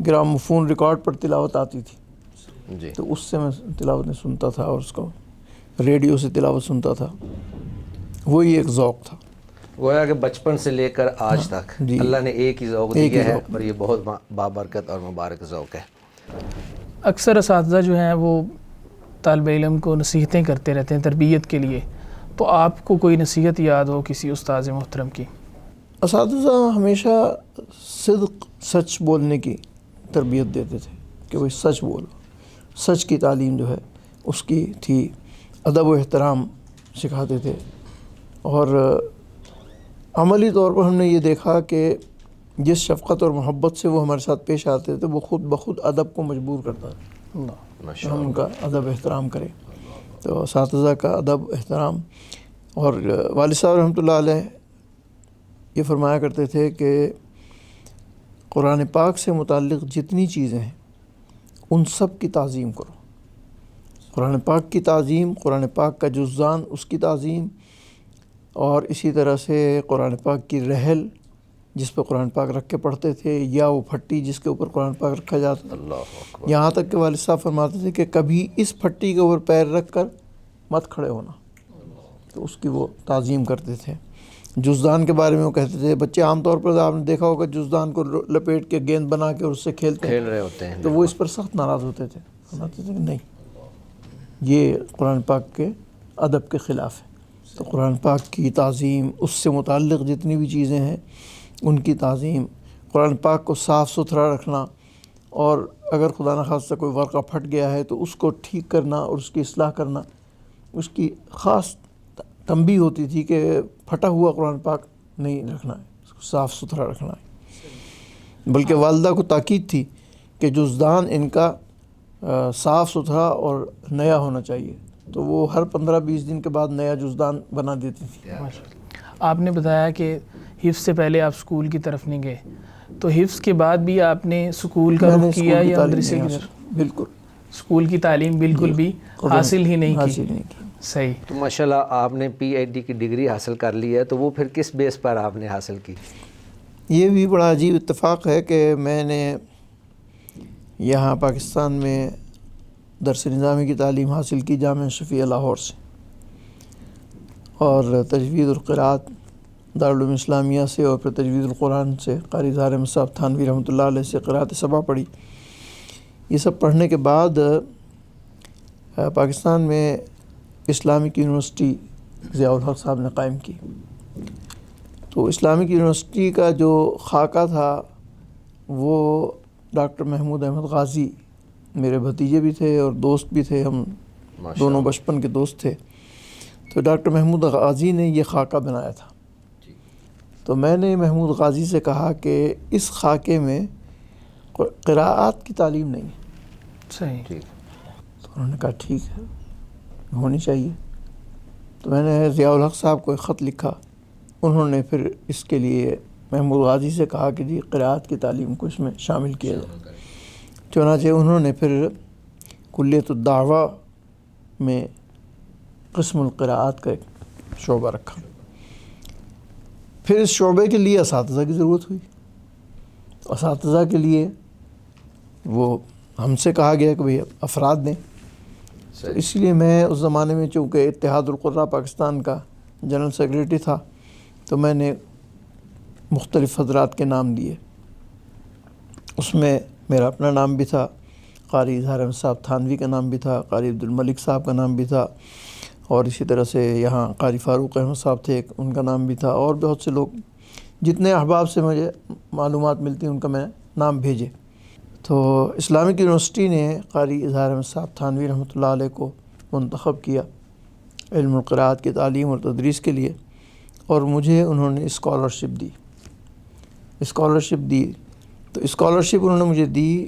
گرام فون ریکارڈ پر تلاوت آتی تھی، جی۔ تو اس سے میں تلاوتیں سنتا تھا، اور اس کو ریڈیو سے تلاوت سنتا تھا، وہی ایک ذوق تھا۔ گویا کہ بچپن سے لے کر آج تک جی، اللہ نے ایک ہی ذوق دیا ہے، اور یہ بہت بابرکت اور مبارک ذوق ہے۔ اکثر اساتذہ جو ہیں وہ طالب علم کو نصیحتیں کرتے رہتے ہیں تربیت کے لیے، تو آپ کو کوئی نصیحت یاد ہو کسی استاذ محترم کی؟ اساتذہ ہمیشہ صدق، سچ بولنے کی تربیت دیتے تھے کہ وہ سچ بولو، سچ کی تعلیم جو ہے اس کی تھی، ادب و احترام سکھاتے تھے، اور عملی طور پر ہم نے یہ دیکھا کہ جس شفقت اور محبت سے وہ ہمارے ساتھ پیش آتے تھے وہ خود بخود ادب کو مجبور کرتا تھا اللہ ہم ان کا ادب احترام کریں. تو اساتذہ کا ادب احترام. اور والد صاحب رحمۃ اللہ علیہ یہ فرمایا کرتے تھے کہ قرآن پاک سے متعلق جتنی چیزیں ہیں ان سب کی تعظیم کرو. قرآن پاک کی تعظیم، قرآن پاک کا جزدان اس کی تعظیم، اور اسی طرح سے قرآن پاک کی رحل جس پہ قرآن پاک رکھ کے پڑھتے تھے، یا وہ پھٹی جس کے اوپر قرآن پاک رکھا جاتا تھا. اللہ اکبر. یہاں تک کہ والد صاحب فرماتے تھے کہ کبھی اس پھٹی کے اوپر پیر رکھ کر مت کھڑے ہونا. تو اس کی وہ تعظیم کرتے تھے. جزدان کے بارے میں وہ کہتے تھے، بچے عام طور پر آپ نے دیکھا ہوگا جزدان کو لپیٹ کے گیند بنا کے اور اس سے کھیلتے کھیل رہے ہوتے ہیں. تو وہ اس پر سخت ناراض ہوتے تھے. فرماتے تھے کہ نہیں، یہ قرآن پاک کے ادب کے خلاف ہے. تو قرآن پاک کی تعظیم، اس سے متعلق جتنی بھی چیزیں ہیں ان کی تعظیم، قرآن پاک کو صاف ستھرا رکھنا، اور اگر خدا نخواستہ کوئی ورقہ پھٹ گیا ہے تو اس کو ٹھیک کرنا اور اس کی اصلاح کرنا. اس کی خاص تنبیہ ہوتی تھی کہ پھٹا ہوا قرآن پاک نہیں رکھنا ہے، اس کو صاف ستھرا رکھنا ہے. بلکہ والدہ کو تاکید تھی کہ جزدان ان کا صاف ستھرا اور نیا ہونا چاہیے. تو وہ ہر 15-20 دن کے بعد نیا جزدان بنا دیتی تھی. آپ نے بتایا کہ حفظ سے پہلے آپ اسکول کی طرف نہیں گئے، تو حفظ کے بعد بھی آپ نے اسکول کا رخ کیا یا مدرسے کی طرف؟ بالکل اسکول کی تعلیم بالکل بھی حاصل ہی نہیں کی. صحیح. تو ماشاءاللہ آپ نے پی ایچ ڈی کی ڈگری حاصل کر لی ہے، تو وہ پھر کس بیس پر آپ نے حاصل کی؟ یہ بھی بڑا عجیب اتفاق ہے کہ میں نے یہاں پاکستان میں درس نظامی کی تعلیم حاصل کی جامعہ شفیع لاہور سے، اور تجوید القراءت دارالعلوم اسلامیہ سے، اور پھر تجوید القرآن سے قاری اظہار احمد صاحب تھانوی رحمۃ اللہ علیہ سے قراءت سبع پڑھی. یہ سب پڑھنے کے بعد پاکستان میں اسلامک یونیورسٹی ضیاء الحق صاحب نے قائم کی. تو اسلامک یونیورسٹی کا جو خاکہ تھا وہ ڈاکٹر محمود احمد غازی میرے بھتیجے بھی تھے اور دوست بھی تھے، ہم دونوں بچپن کے دوست تھے. تو ڈاکٹر محمود غازی نے یہ خاکہ بنایا تھا. تو میں نے محمود غازی سے کہا کہ اس خاکے میں قراءات کی تعلیم نہیں ہے. صحیح. تو انہوں نے کہا ٹھیک ہے، ہونی چاہیے. تو میں نے ضیاء الحق صاحب کو ایک خط لکھا. انہوں نے پھر اس کے لیے محمود غازی سے کہا کہ جی قراءات کی تعلیم کو اس میں شامل کیا جائے. چنانچہ انہوں نے پھر کلیت الدعوہ میں قسم القراءات کا ایک شعبہ رکھا. پھر اس شعبے کے لیے اساتذہ کی ضرورت ہوئی. اساتذہ کے لیے وہ ہم سے کہا گیا کہ بھئی افراد دیں. تو اس لیے میں اس زمانے میں چونکہ اتحاد القراء پاکستان کا جنرل سیکریٹری تھا تو میں نے مختلف حضرات کے نام دیے. اس میں میرا اپنا نام بھی تھا، قاری اظہار احمد صاحب تھانوی کا نام بھی تھا، قاری عبدالملک صاحب کا نام بھی تھا، اور اسی طرح سے یہاں قاری فاروق احمد صاحب تھے ان کا نام بھی تھا، اور بہت سے لوگ جتنے احباب سے مجھے معلومات ملتی ہیں ان کا میں نام بھیجے. تو اسلامک یونیورسٹی نے قاری اظہار احمد صاحب تھانوی رحمۃ اللہ علیہ کو منتخب کیا علم القراءات کی تعلیم اور تدریس کے لیے، اور مجھے انہوں نے اسکالرشپ دی. تو اسکالرشپ انہوں نے مجھے دی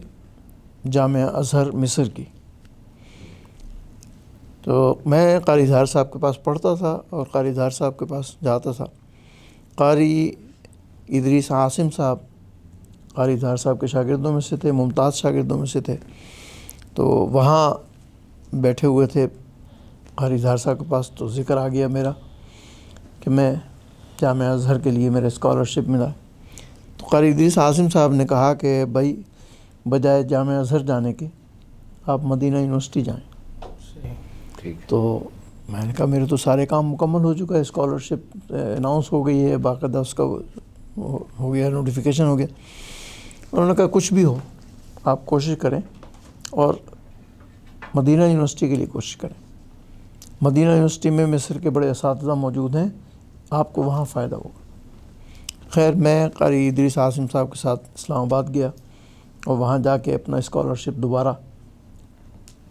جامعہ ازہر مصر کی. تو میں قاری اظہار صاحب کے پاس پڑھتا تھا اور قاری اظہار صاحب کے پاس جاتا تھا. قاری ادریس عاصم صاحب قاری اظہار صاحب کے شاگردوں میں سے تھے، ممتاز شاگردوں میں سے تھے. تو وہاں بیٹھے ہوئے تھے قاری اظہار صاحب کے پاس، تو ذکر آ گیا میرا کہ میں جامعہ ازہر کے لیے میرا اسکالرشپ ملا. تو قاری ادریس عاصم صاحب نے کہا کہ بھائی بجائے جامعہ ازہر جانے کے آپ مدینہ یونیورسٹی جائیں. تو میں نے کہا میرے تو سارے کام مکمل ہو چکا ہے، اسکالرشپ اناؤنس ہو گئی ہے، باقاعدہ اس کا ہو گیا، نوٹیفیکیشن ہو گیا. انہوں نے کہا کچھ بھی ہو آپ کوشش کریں اور مدینہ یونیورسٹی کے لیے کوشش کریں. مدینہ یونیورسٹی میں مصر کے بڑے اساتذہ موجود ہیں، آپ کو وہاں فائدہ ہوگا. خیر میں قاری ادریس عاصم صاحب کے ساتھ اسلام آباد گیا اور وہاں جا کے اپنا اسکالرشپ دوبارہ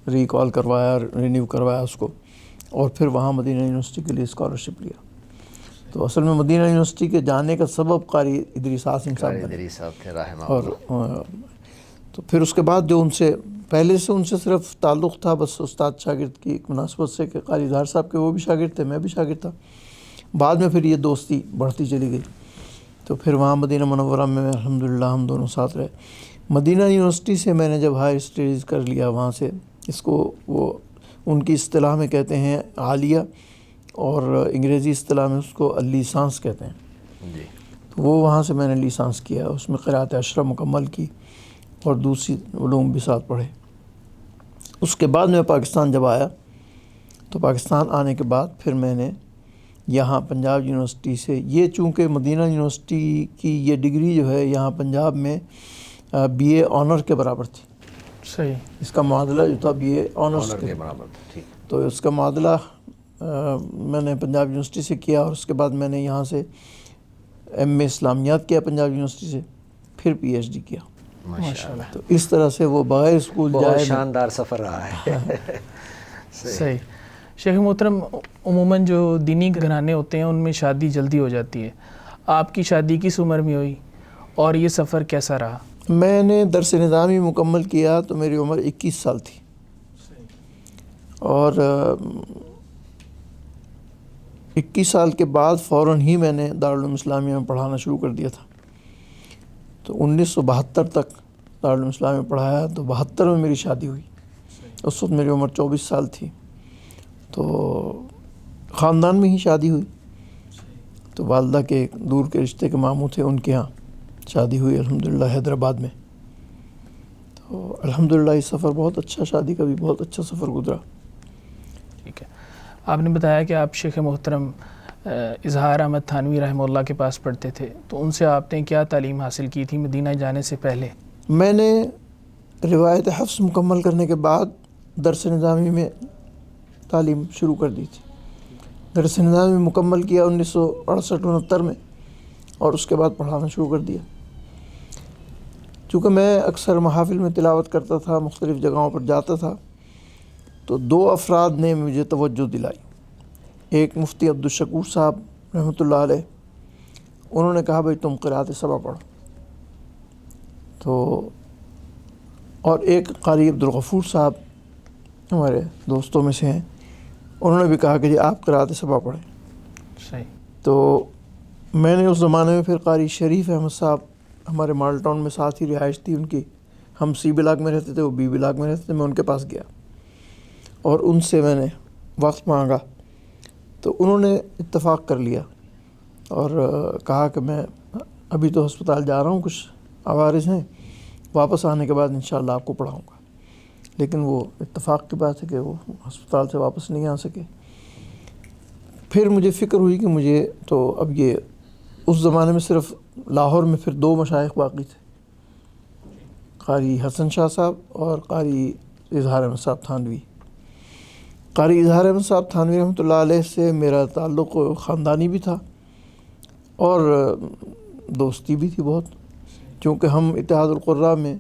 ریکال کروایا، رینیو کروایا اس کو، اور پھر وہاں مدینہ یونیورسٹی کے لیے اسکالرشپ لیا. تو اصل میں مدینہ یونیورسٹی کے جانے کا سبب قاری ادریس عاصم صاحب بنے، ادریس صاحب تھے رحمہ اور اللہ۔ تو پھر اس کے بعد جو ان سے پہلے سے ان سے صرف تعلق تھا بس استاد شاگرد کی ایک مناسبت سے کہ قاری اظہار صاحب کے وہ بھی شاگرد تھے، میں بھی شاگرد تھا، بعد میں پھر یہ دوستی بڑھتی چلی گئی۔ تو پھر وہاں مدینہ منورہ میں الحمدللہ ہم دونوں ساتھ رہے۔ مدینہ یونیورسٹی سے میں نے جب ہائر اسٹڈیز کر لیا وہاں سے، اس کو وہ ان کی اصطلاح میں کہتے ہیں عالیہ، اور انگریزی اصطلاح میں اس کو لیسانس کہتے ہیں، جی تو وہ وہاں سے میں نے لیسانس کیا، اس میں قراءت عشرہ مکمل کی اور دوسری علوم بھی ساتھ پڑھے۔ اس کے بعد میں پاکستان جب آیا تو پاکستان آنے کے بعد پھر میں نے یہاں پنجاب یونیورسٹی سے، یہ چونکہ مدینہ یونیورسٹی کی یہ ڈگری جو ہے یہاں پنجاب میں بی اے آنر کے برابر تھی، صحیح، اس کا معادلہ جو تھا بی اے آنرس آنر کے، کے برابر، ٹھیک۔ تو اس کا معادلہ میں نے پنجاب یونیورسٹی سے کیا، اور اس کے بعد میں نے یہاں سے ایم اے اسلامیات کیا پنجاب یونیورسٹی سے، پھر پی ایچ ڈی کیا۔ ماشاء اللہ، تو اس طرح سے وہ بغیر اسکول بہت جائے شاندار سفر رہا ہے۔ صحیح۔ شیخ محترم، عموماً جو دینی گھرانے ہوتے ہیں ان میں شادی جلدی ہو جاتی ہے، آپ کی شادی کس عمر میں ہوئی اور یہ سفر کیسا رہا؟ میں نے درس نظامی مکمل کیا تو میری عمر 21 سال تھی، اور 21 سال کے بعد فوراً ہی میں نے دارالعلوم اسلامیہ میں پڑھانا شروع کر دیا تھا۔ تو 1972 تک دارالعلوم اسلامیہ میں پڑھایا، تو 72 میں میری شادی ہوئی، اس وقت میری عمر 24 سال تھی۔ تو خاندان میں ہی شادی ہوئی، تو والدہ کے دور کے رشتے کے ماموں تھے، ان کے ہاں شادی ہوئی الحمدللہ حیدرآباد میں۔ تو الحمدللہ یہ سفر بہت اچھا، شادی کا بھی بہت اچھا سفر گزرا۔ ٹھیک ہے، آپ نے بتایا کہ آپ شیخ محترم اظہار احمد تھانوی رحمہ اللہ کے پاس پڑھتے تھے، تو ان سے آپ نے کیا تعلیم حاصل کی تھی مدینہ جانے سے پہلے؟ میں نے روایت حفظ مکمل کرنے کے بعد درس نظامی میں تعلیم شروع کر دی تھی۔ درس نظامی مکمل کیا 1968-69 میں، اور اس کے بعد پڑھانا شروع کر دیا۔ چونکہ میں اکثر محافل میں تلاوت کرتا تھا، مختلف جگہوں پر جاتا تھا، تو 2 افراد نے مجھے توجہ دلائی۔ ایک مفتی عبدالشکور صاحب رحمۃ اللہ علیہ، انہوں نے کہا بھائی تم قرأت سبع پڑھو، تو اور ایک قاری عبدالغفور صاحب ہمارے دوستوں میں سے ہیں، انہوں نے بھی کہا کہ جی آپ قرأت سبع پڑھیں۔ صحیح۔ تو میں نے اس زمانے میں پھر قاری شریف احمد صاحب، ہمارے مال ٹاؤن میں ساتھ ہی رہائش تھی ان کی، ہم سی بلاک میں رہتے تھے، وہ بی بلاک میں رہتے تھے، میں ان کے پاس گیا اور ان سے میں نے وقت مانگا، تو انہوں نے اتفاق کر لیا اور کہا کہ میں ابھی تو ہسپتال جا رہا ہوں، کچھ عوارض ہیں، واپس آنے کے بعد انشاءاللہ آپ کو پڑھاؤں گا۔ لیکن وہ اتفاق کی بات ہے کہ وہ ہسپتال سے واپس نہیں آ سکے۔ پھر مجھے فکر ہوئی کہ مجھے تو اب یہ، اس زمانے میں صرف لاہور میں پھر 2 مشائخ باقی تھے، قاری حسن شاہ صاحب اور قاری اظہار احمد صاحب تھانوی۔ قاری اظہار احمد صاحب تھانوی رحمۃ اللہ علیہ سے میرا تعلق خاندانی بھی تھا اور دوستی بھی تھی بہت، چونکہ ہم اتحاد القراء میں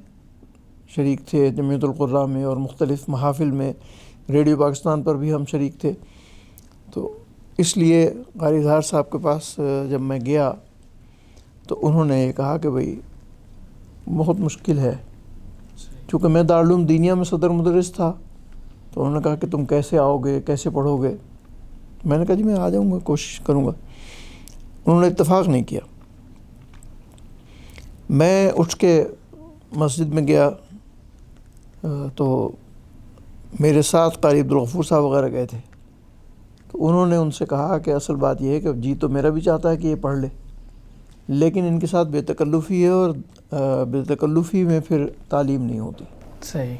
شریک تھے، جمعیت القراء میں، اور مختلف محافل میں، ریڈیو پاکستان پر بھی ہم شریک تھے۔ تو اس لیے قاری اظہار صاحب کے پاس جب میں گیا تو انہوں نے یہ کہا کہ بھئی بہت مشکل ہے، چونکہ میں دارالعلوم دینیہ میں صدر مدرس تھا، تو انہوں نے کہا کہ تم کیسے آؤ گے، کیسے پڑھو گے؟ میں نے کہا جی میں آ جاؤں گا، کوشش کروں گا۔ انہوں نے اتفاق نہیں کیا۔ میں اٹھ کے مسجد میں گیا تو میرے ساتھ قاری عبدالغفور صاحب وغیرہ گئے تھے، تو انہوں نے ان سے کہا کہ اصل بات یہ ہے کہ جی تو میرا بھی چاہتا ہے کہ یہ پڑھ لے، لیکن ان کے ساتھ بے تکلفی ہے، اور بے تکلفی میں پھر تعلیم نہیں ہوتی۔ صحیح۔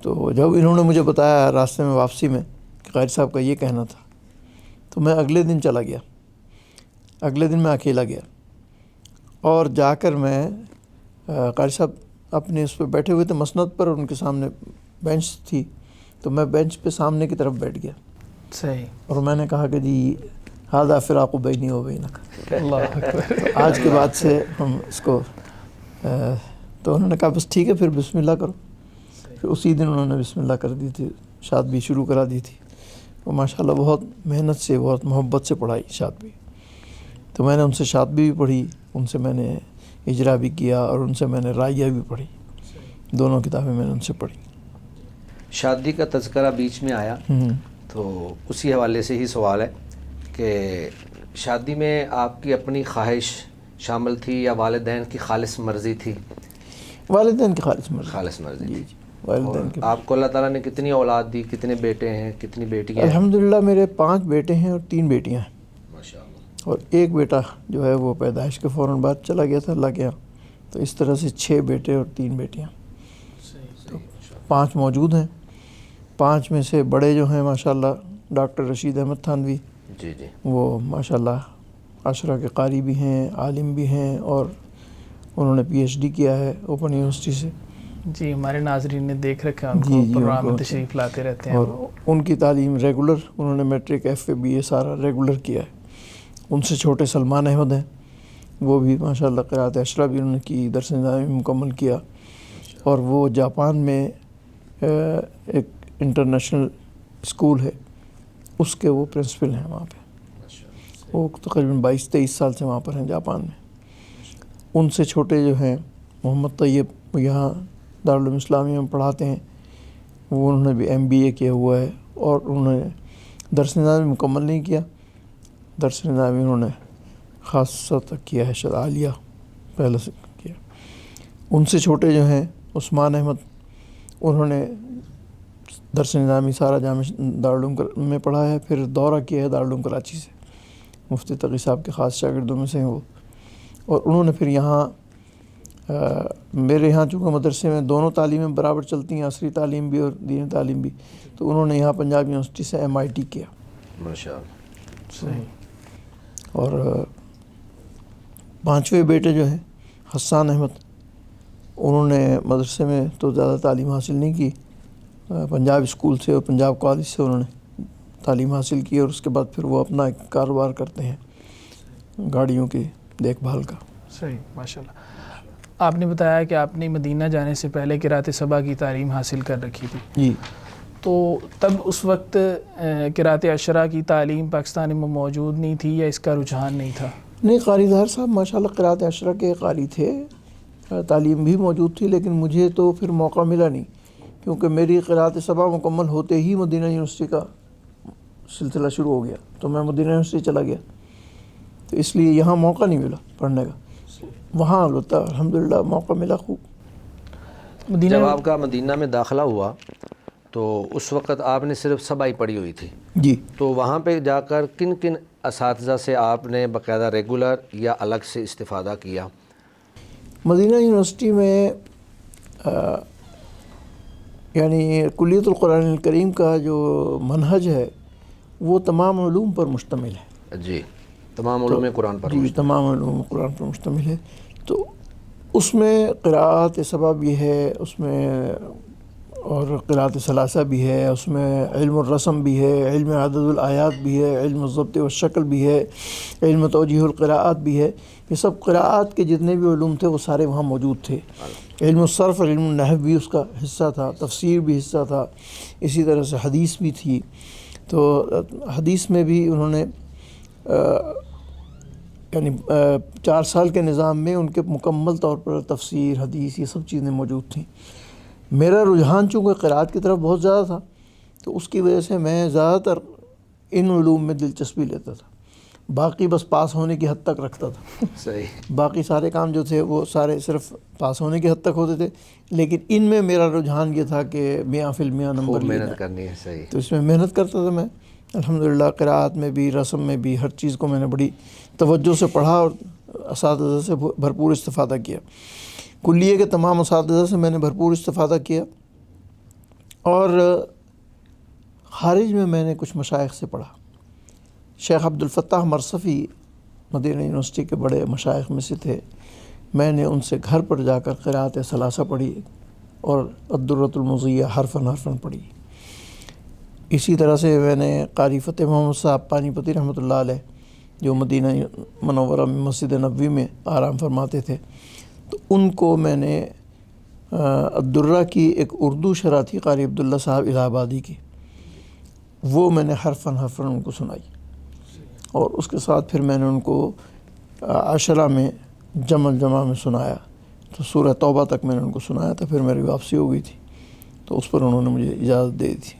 تو جب انہوں نے مجھے بتایا راستے میں واپسی میں کہ قاری صاحب کا یہ کہنا تھا، تو میں اگلے دن چلا گیا، اگلے دن میں اکیلا گیا، اور جا کر میں قاری صاحب اپنے اس پہ بیٹھے ہوئے تھے مسند پر، اور ان کے سامنے بینچ تھی، تو میں بینچ پہ سامنے کی طرف بیٹھ گیا۔ صحیح۔ اور میں نے کہا کہ جی ھذا فراق بینی و بینک، اللہ اکبر۔ آج کے بعد سے ہم اس کو تو انہوں نے کہا بس ٹھیک ہے پھر بسم اللہ کرو۔ پھر اسی دن انہوں نے بسم اللہ کر دی تھی، شاد بھی شروع کرا دی تھی، وہ ماشاءاللہ بہت محنت سے، بہت محبت سے پڑھائی شاد بھی۔ تو میں نے ان سے شاطبی بھی پڑھی، ان سے میں نے اجرا بھی کیا، اور ان سے میں نے رائیہ بھی پڑھی، دونوں کتابیں میں نے ان سے پڑھی۔ شادی کا تذکرہ بیچ میں آیا تو اسی حوالے سے ہی سوال ہے کہ شادی میں آپ کی اپنی خواہش شامل تھی یا والدین کی خالص مرضی تھی؟ والدین کی خالص مرضی۔ خالص مرضی جی تھی۔ جی، والدین کی۔ آپ کو اللہ تعالیٰ نے کتنی اولاد دی، کتنے بیٹے ہیں، کتنی بیٹیاں ہیں؟ الحمدللہ میرے 5 بیٹے ہیں اور 3 بیٹیاں ہیں، ماشاءاللہ۔ اور ایک بیٹا جو ہے وہ پیدائش کے فوراً بعد چلا گیا تھا اللہ کے یہاں، تو اس طرح سے 6 بیٹے اور 3 بیٹیاں، 5 موجود ہیں۔ 5 میں سے بڑے جو ہیں ماشاءاللہ ڈاکٹر رشید احمد تھانوی، جی جی، وہ ماشاءاللہ عشرہ کے قاری بھی ہیں، عالم بھی ہیں، اور انہوں نے PhD کیا ہے اوپن یونیورسٹی سے۔ جی ہمارے ناظرین نے دیکھ رکھا ان جی کو جی، پروگرام ان میں کو تشریف لاتے رہتے ہیں۔ اور ان کی تعلیم ریگولر، انہوں نے میٹرک FA BA سارا ریگولر کیا ہے۔ ان سے چھوٹے سلمان احمد ہیں، وہ بھی ماشاءاللہ قرأت عشرہ بھی انہوں نے کی، درس نظامی مکمل کیا، اور وہ جاپان میں ایک انٹرنیشنل اسکول ہے اس کے وہ پرنسپل ہیں وہاں پہ، وہ تقریباً 22-23 سال سے وہاں پر ہیں جاپان میں۔ ان سے چھوٹے جو ہیں محمد طیب، وہ یہاں دارالعلوم اسلامیہ میں پڑھاتے ہیں، وہ انہوں نے بھی MBA کیا ہوا ہے، اور انہوں نے درس نظامی مکمل نہیں کیا، درس نظامی انہوں نے خاصہ تک کیا ہے، شاید عالیہ پہلے سے کیا۔ ان سے چھوٹے جو ہیں عثمان احمد، انہوں نے درس نظامی سارا جامع دارالعلوم میں پڑھا ہے، پھر دورہ کیا ہے دارالعلوم کراچی سے، مفتی تقی صاحب کے خاص شاگردوں میں سے ہیں وہ، اور انہوں نے پھر یہاں میرے یہاں چونکہ مدرسے میں دونوں تعلیمیں برابر چلتی ہیں، عصری تعلیم بھی اور دینی تعلیم بھی، تو انہوں نے یہاں پنجاب یونیورسٹی سے MIT کیا۔ ماشاءاللہ۔ صحیح۔ اور 5ویں بیٹے جو ہیں حسان احمد، انہوں نے مدرسے میں تو زیادہ تعلیم حاصل نہیں کی، پنجاب اسکول سے اور پنجاب کالج سے انہوں نے تعلیم حاصل کی، اور اس کے بعد پھر وہ اپنا ایک کاروبار کرتے ہیں گاڑیوں کی دیکھ بھال کا۔ صحیح، ماشاءاللہ۔ آپ نے بتایا کہ آپ نے مدینہ جانے سے پہلے قرأت سبع کی تعلیم حاصل کر رکھی تھی، جی، تو تب اس وقت قرأت عشرہ کی تعلیم پاکستان میں موجود نہیں تھی یا اس کا رجحان نہیں تھا؟ نہیں، قاری ظاہر صاحب ماشاءاللہ قرأت عشرہ کے قاری تھے، تعلیم بھی موجود تھی، لیکن مجھے تو پھر موقع ملا نہیں، کیونکہ میری قرأت سبع مکمل ہوتے ہی مدینہ یونیورسٹی کا سلسلہ شروع ہو گیا، تو میں مدینہ یونیورسٹی چلا گیا، تو اس لیے یہاں موقع نہیں ملا پڑھنے کا۔ وہاں البتہ الحمدللہ موقع ملا خوب۔ مدینہ جب آپ کا مدینہ میں داخلہ ہوا تو اس وقت آپ نے صرف سبع ہی پڑھی ہوئی تھی، جی، تو وہاں پہ جا کر کن کن اساتذہ سے آپ نے باقاعدہ ریگولر یا الگ سے استفادہ کیا؟ مدینہ یونیورسٹی میں یعنی کلیت القرآن الکریم کا جو منہج ہے وہ تمام علوم پر مشتمل ہے۔ جی، تمام علوم قرآن پر جی، تمام علوم قرآن پر مشتمل ہے، تو اس میں قراءت سبع بھی ہے، اس میں اور قراءت ثلاثہ بھی ہے، اس میں علم الرسم بھی ہے، علم عدد الآیات بھی ہے، علم الضبط والشکل بھی ہے، علم توجیہ القراءات بھی ہے۔ یہ سب قراءات کے جتنے بھی علوم تھے وہ سارے وہاں موجود تھے۔ علم الصرف، علم النحو بھی اس کا حصہ تھا، تفسیر بھی حصہ تھا، اسی طرح سے حدیث بھی تھی۔ تو حدیث میں بھی انہوں نے یعنی 4 سال کے نظام میں ان کے مکمل طور پر تفسیر، حدیث، یہ سب چیزیں موجود تھیں۔ میرا رجحان چونکہ قراءت کی طرف بہت زیادہ تھا، تو اس کی وجہ سے میں زیادہ تر ان علوم میں دلچسپی لیتا تھا، باقی بس پاس ہونے کی حد تک رکھتا تھا۔ صحیح۔ باقی سارے کام جو تھے وہ سارے صرف پاس ہونے کی حد تک ہوتے تھے، لیکن ان میں میرا رجحان یہ تھا کہ 100% نمبر خوب لینا محنت ہے، کرنی ہے۔ صحیح۔ تو اس میں محنت کرتا تھا میں الحمدللہ۔ قراءت میں بھی، رسم میں بھی، ہر چیز کو میں نے بڑی توجہ سے پڑھا اور اساتذہ سے بھرپور استفادہ کیا۔ کلیے کے تمام اساتذہ سے میں نے بھرپور استفادہ کیا، اور خارج میں نے کچھ مشائخ سے پڑھا۔ شیخ عبدالفتاح مرصفی مدینہ یونیورسٹی کے بڑے مشائخ میں سے تھے، میں نے ان سے گھر پر جا کر قراءت ثلاثہ پڑھی اور الدرۃ المضیہ حرفاً حرفاً پڑھی۔ اسی طرح سے میں نے قاری فتح محمد صاحب پانی پتی رحمۃ اللہ علیہ، جو مدینہ منورہ میں مسجد نبوی میں آرام فرماتے تھے، تو ان کو میں نے الدرہ کی ایک اردو شرح تھی قاری عبداللہ صاحب الہ آبادی کی، وہ میں نے حرفاً حرفاً ان کو سنائی، اور اس کے ساتھ پھر میں نے ان کو عشرہ میں جمع میں سنایا، تو سورہ توبہ تک میں نے ان کو سنایا تھا، پھر میری واپسی ہو گئی تھی، تو اس پر انہوں نے مجھے اجازت دے دی تھی۔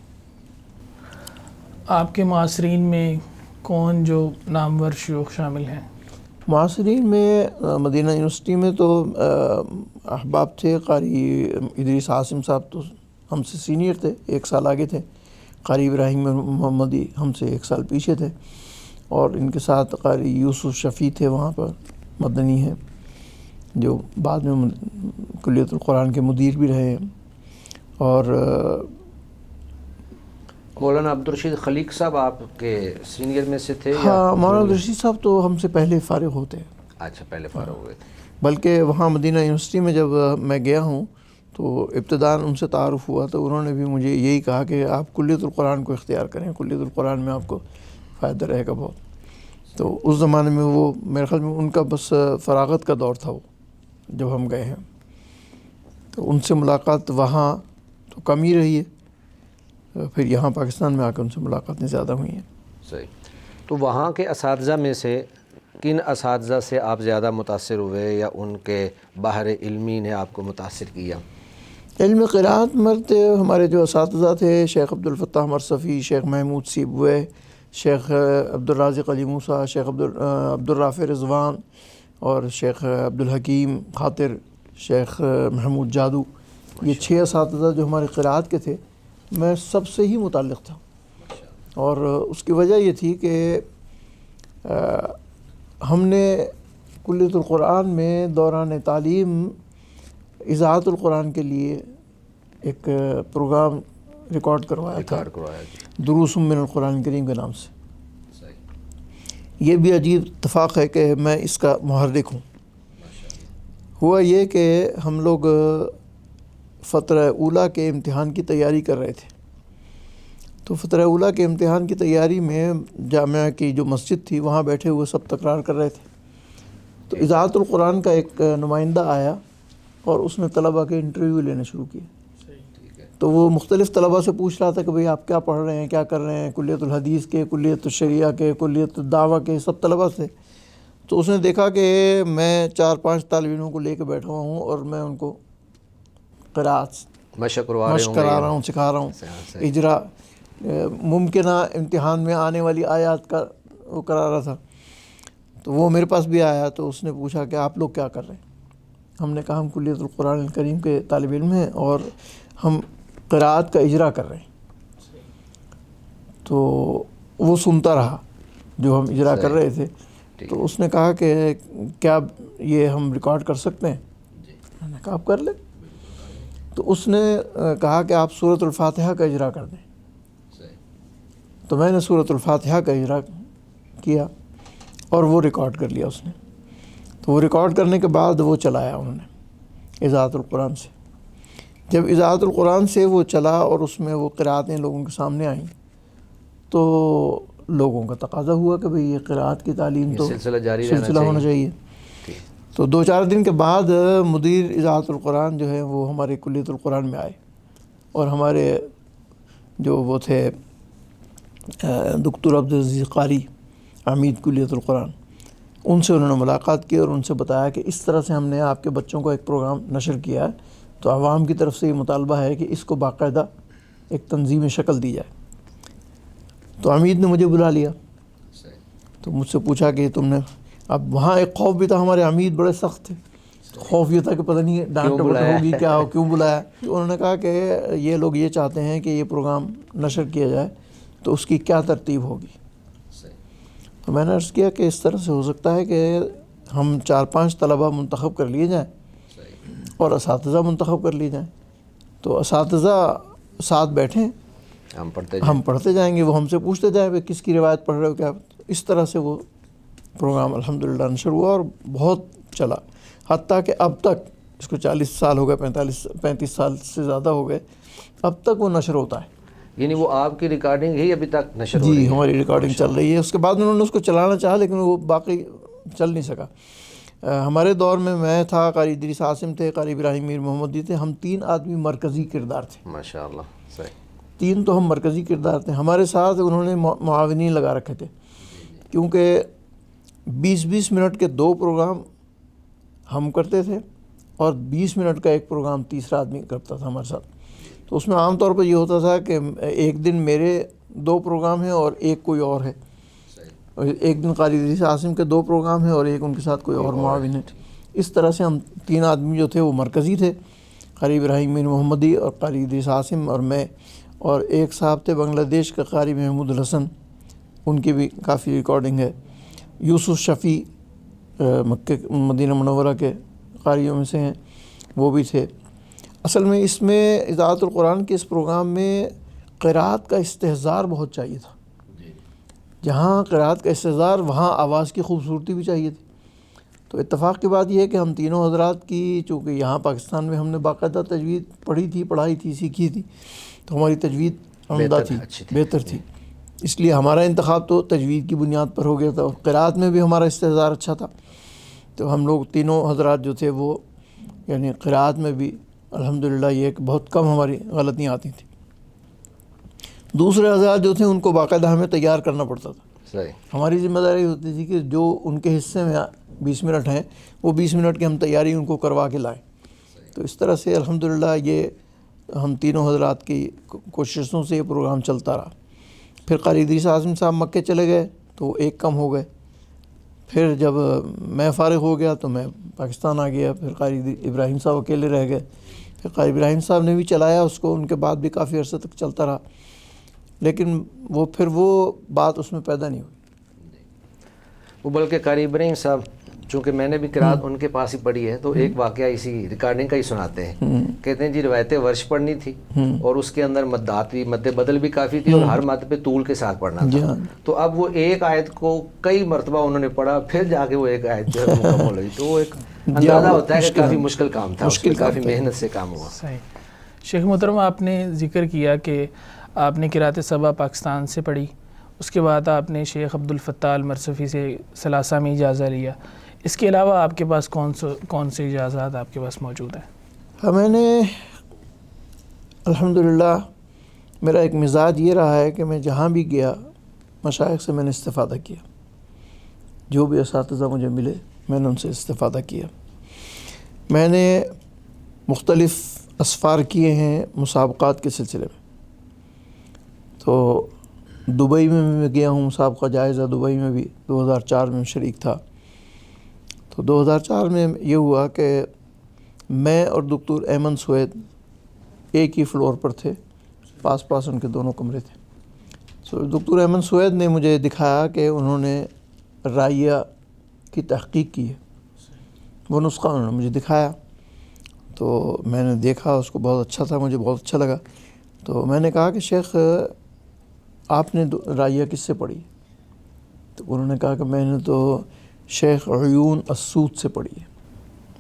آپ کے معاصرین میں کون جو نامور شیوخ شامل ہیں؟ معاصرین میں مدینہ یونیورسٹی میں تو احباب تھے، قاری ادریس عاصم صاحب تو ہم سے سینئر تھے، 1 سال آگے تھے، قاری ابراہیم محمدی ہم سے 1 سال پیچھے تھے، اور ان کے ساتھ قاری یوسف شفیع تھے وہاں پر، مدنی ہیں، جو بعد میں کلیت القرآن کے مدیر بھی رہے ہیں، اور مولانا عبدالرشید خلیق صاحب آپ کے سینئر میں سے تھے؟ ہاں، مولانا عبدالرشید صاحب تو ہم سے پہلے فارغ ہوتے ہیں۔ اچھا، پہلے فارغ ہوئے تھے۔ بلکہ وہاں مدینہ یونیورسٹی میں جب میں گیا ہوں تو ابتداءً ان سے تعارف ہوا، تو انہوں نے بھی مجھے یہی کہا کہ آپ کلیت القرآن کو اختیار کریں، کلیت القرآن میں آپ کو فائدہ رہے گا بہت۔ تو اس زمانے میں وہ میرے خیال میں ان کا بس فراغت کا دور تھا وہ، جب ہم گئے ہیں، تو ان سے ملاقات وہاں تو کم ہی رہی ہے، پھر یہاں پاکستان میں آ کر ان سے ملاقاتیں زیادہ ہوئی ہیں۔ صحیح۔ تو وہاں کے اساتذہ میں سے کن اساتذہ سے آپ زیادہ متاثر ہوئے، یا ان کے بحر علمی نے آپ کو متاثر کیا؟ علم قرأت مرد ہمارے جو اساتذہ تھے، شیخ عبدالفتاح مرصفی، شیخ محمود سیبوئے، شیخ عبدالرازق علی موسیٰ، شیخ عبدالرافع رضوان، اور شیخ عبدالحکیم خاطر، شیخ محمود جادو، یہ 6 اساتذہ جو ہمارے قرأت کے تھے، میں سب سے ہی متعلق تھا، اور اس کی وجہ یہ تھی کہ ہم نے کلیت القرآن میں دوران تعلیم اذاعت القرآن کے لیے ایک پروگرام ریکارڈ کروایا تھا، دروس من القرآن کریم کے نام سے۔ یہ بھی عجیب اتفاق ہے کہ میں اس کا محرک ہوں۔ ہوا یہ کہ ہم لوگ فترہ اولیٰ کے امتحان کی تیاری کر رہے تھے، تو فترہ اولیٰ کے امتحان کی تیاری میں جامعہ کی جو مسجد تھی وہاں بیٹھے ہوئے سب تکرار کر رہے تھے، تو اذاعت القرآن کا ایک نمائندہ آیا اور اس نے طلبہ کے انٹرویو لینے شروع کیے۔ تو وہ مختلف طلبہ سے پوچھ رہا تھا کہ بھئی آپ کیا پڑھ رہے ہیں، کیا کر رہے ہیں، کلیت الحدیث کے، کلیت الشریعہ کے، کلیت الدعوہ کے، سب طلبہ سے۔ تو اس نے دیکھا کہ میں 4-5 طالب علموں کو لے کے بیٹھا ہوا ہوں اور میں ان کو قرأت مشق کرا رہا ہوں، سکھا رہا ہوں، اجرا ممکنہ امتحان میں آنے والی آیات کا وہ کرا رہا تھا۔ تو وہ میرے پاس بھی آیا، تو اس نے پوچھا کہ آپ لوگ کیا کر رہے ہیں؟ ہم نے کہا ہم کلیت القرآن الکریم کے طالب علم ہیں اور ہم قرأت کا اجرا کر رہے ہیں۔ تو وہ سنتا رہا جو ہم اجرا کر رہے تھے، تو اس نے کہا کہ کیا یہ ہم ریکارڈ کر سکتے ہیں؟ میں نے کہا آپ کر لیں۔ تو اس نے کہا کہ آپ سورۃ الفاتحہ کا اجرا کر دیں۔ تو میں نے سورۃ الفاتحہ کا اجرا کیا اور وہ ریکارڈ کر لیا اس نے۔ تو وہ ریکارڈ کرنے کے بعد وہ چلایا انہوں نے اذاعت القرآن سے۔ جب اذاعت القرآن سے وہ چلا اور اس میں وہ قرأتیں لوگوں کے سامنے آئیں، تو لوگوں کا تقاضا ہوا کہ بھئی یہ قرأت کی تعلیم تو سلسلہ ہونا چاہیے۔ تو 2-4 دن کے بعد مدیر اذاعت القرآن جو ہے وہ ہمارے کلیت القرآن میں آئے، اور ہمارے جو وہ تھے دکتور عبدالعزیز قاری، عمید کلیت القرآن، ان سے انہوں نے ملاقات کی اور ان سے بتایا کہ اس طرح سے ہم نے آپ کے بچوں کو ایک پروگرام نشر کیا ہے، تو عوام کی طرف سے یہ مطالبہ ہے کہ اس کو باقاعدہ ایک تنظیم شکل دی جائے۔ تو عمید نے مجھے بلا لیا، تو مجھ سے پوچھا کہ تم نے، اب وہاں ایک خوف بھی تھا، ہمارے عمید بڑے سخت تھے، خوف یہ تھا کہ پتہ نہیں ڈانٹ ڈپٹ ہوگی کیا ہو، کیوں بلایا۔ تو انہوں نے کہا کہ یہ لوگ یہ چاہتے ہیں کہ یہ پروگرام نشر کیا جائے، تو اس کی کیا ترتیب ہوگی؟ تو میں نے عرض کیا کہ اس طرح سے ہو سکتا ہے کہ ہم 4-5 طلبہ منتخب کر لیے جائیں اور اساتذہ منتخب کر لیے جائیں، تو اساتذہ ساتھ بیٹھیں، ہم پڑھتے جائیں گے، وہ ہم سے پوچھتے جائیں کہ کس کی روایت پڑھ رہے ہو کیا۔ اس طرح سے وہ پروگرام الحمدللہ نشر ہوا اور بہت چلا، حتیٰ کہ اب تک اس کو 40 سال ہو گئے، 35 سال سے زیادہ ہو گئے، اب تک وہ نشر ہوتا ہے۔ یعنی وہ آپ کی ریکارڈنگ ہی ابھی تک نشر ہو رہی ہے؟ جی، ہماری ریکارڈنگ چل رہی ہے۔ اس کے بعد انہوں نے اس کو چلانا چاہا لیکن وہ باقی چل نہیں سکا۔ ہمارے دور میں تھا، قاری ادریس عاصم تھے، قاری ابراہیم میر محمدی تھے، ہم 3 آدمی مرکزی کردار تھے۔ ماشاءاللہ، صحیح۔ 3 تو ہم مرکزی کردار تھے، ہمارے ساتھ انہوں نے معاونین لگا رکھے تھے، کیونکہ 20-20 منٹ کے 2 پروگرام ہم کرتے تھے اور 20 منٹ کا ایک پروگرام تیسرا آدمی کرتا تھا ہمارے ساتھ. تو اس میں عام طور پر یہ ہوتا تھا کہ ایک دن میرے 2 پروگرام ہیں اور ایک کوئی اور ہے, ایک دن قاری ادریس عاصم کے 2 پروگرام ہیں اور ایک ان کے ساتھ کوئی اور معاون ہے. اس طرح سے ہم 3 آدمی جو تھے وہ مرکزی تھے, قاری ابراہیم مین محمدی اور قاری ادریس عاصم اور میں, اور ایک صاحب تھے بنگلہ دیش کے قاری محمود الحسن, ان کی بھی کافی ریکارڈنگ ہے. یوسف شفیع مکہ مدینہ منورہ کے قاریوں میں سے ہیں, وہ بھی تھے. اصل میں اس میں اذاعت القرآن کے اس پروگرام میں قرأت کا استحضار بہت چاہیے تھا. جہاں قرأت کا استحضار وہاں آواز کی خوبصورتی بھی چاہیے تھی. تو اتفاق کی بات یہ ہے کہ ہم تینوں حضرات کی, چونکہ یہاں پاکستان میں ہم نے باقاعدہ تجوید پڑھائی تھی, سیکھی تھی, تو ہماری تجوید عمدہ تھی, بہتر تھی. اس لیے ہمارا انتخاب تو تجوید کی بنیاد پر ہو گیا تھا, اور قرأت میں بھی ہمارا استحضار اچھا تھا. تو ہم لوگ تینوں حضرات جو تھے وہ یعنی قرأت میں بھی الحمدللہ یہ کہ بہت کم ہماری غلطیاں آتی تھیں. دوسرے حضرات جو تھے ان کو باقاعدہ ہمیں تیار کرنا پڑتا تھا. ہماری ذمہ داری ہوتی تھی کہ جو ان کے حصے میں 20 منٹ ہیں وہ 20 منٹ کی ہم تیاری ان کو کروا کے لائیں. تو اس طرح سے الحمدللہ یہ ہم تینوں حضرات کی کوششوں سے یہ پروگرام چلتا رہا. پھر قاری ادریس عاصم صاحب مکے چلے گئے تو ایک کم ہو گئے. پھر جب میں فارغ ہو گیا تو میں پاکستان آ گیا. پھر قاری ابراہیم صاحب اکیلے رہ گئے. پھر قاری ابراہیم صاحب نے بھی چلایا اس کو, ان کے بعد بھی کافی عرصے تک چلتا رہا, لیکن وہ بات اس میں پیدا نہیں ہوئی. وہ بلکہ قاری ابراہیم صاحب چونکہ میں نے بھی قرأت ان کے پاس ہی پڑھی ہے, تو ایک واقعہ اسی ریکارڈنگ کا ہی سناتے ہیں. کہتے ہیں جی روایت ورش پڑھنی تھی اور اس کے اندر مدات بھی مد بدل بھی کافی تھی, اور ہر مد پہ طول کے ساتھ پڑھنا تھا. تو اب وہ ایک آیت کو کئی مرتبہ انہوں نے پڑھا, پھر جا کے وہ ایک آیت جو ہے مکمل ہوئی. تو وہ ایک اندازہ ہوتا ہے کہ کافی مشکل کام تھا, کافی محنت سے کام ہوا. صحیح. شیخ محترم, آپ نے ذکر کیا کہ آپ نے قرأت سبا پاکستان سے پڑھی, اس کے بعد آپ نے شیخ عبد الفتاح المرصفی سے ثلاثہ میں اجازہ لیا. اس کے علاوہ آپ کے پاس کون سے اجازات آپ کے پاس موجود ہیں؟ میں نے الحمدللہ میرا ایک مزاج یہ رہا ہے کہ میں جہاں بھی گیا مشائخ سے میں نے استفادہ کیا. جو بھی اساتذہ مجھے ملے میں نے ان سے استفادہ کیا. میں نے مختلف اسفار کیے ہیں مسابقات کے سلسلے میں. تو دبئی میں بھی میں گیا ہوں, مسابقہ جائزہ دبئی میں بھی 2004 میں شریک تھا. تو 2004 میں یہ ہوا کہ میں اور دکتور ایمن سوید ایک ہی فلور پر تھے, پاس ان کے دونوں کمرے تھے. تو دکتور ایمن سوید نے مجھے دکھایا کہ انہوں نے رائیہ کی تحقیق کی ہے, وہ نسخہ انہوں نے مجھے دکھایا. تو میں نے دیکھا, اس کو بہت اچھا تھا, مجھے بہت اچھا لگا. تو میں نے کہا کہ شیخ آپ نے رائیہ کس سے پڑھی؟ تو انہوں نے کہا کہ میں نے تو شیخ عیون السود سے پڑھی ہے.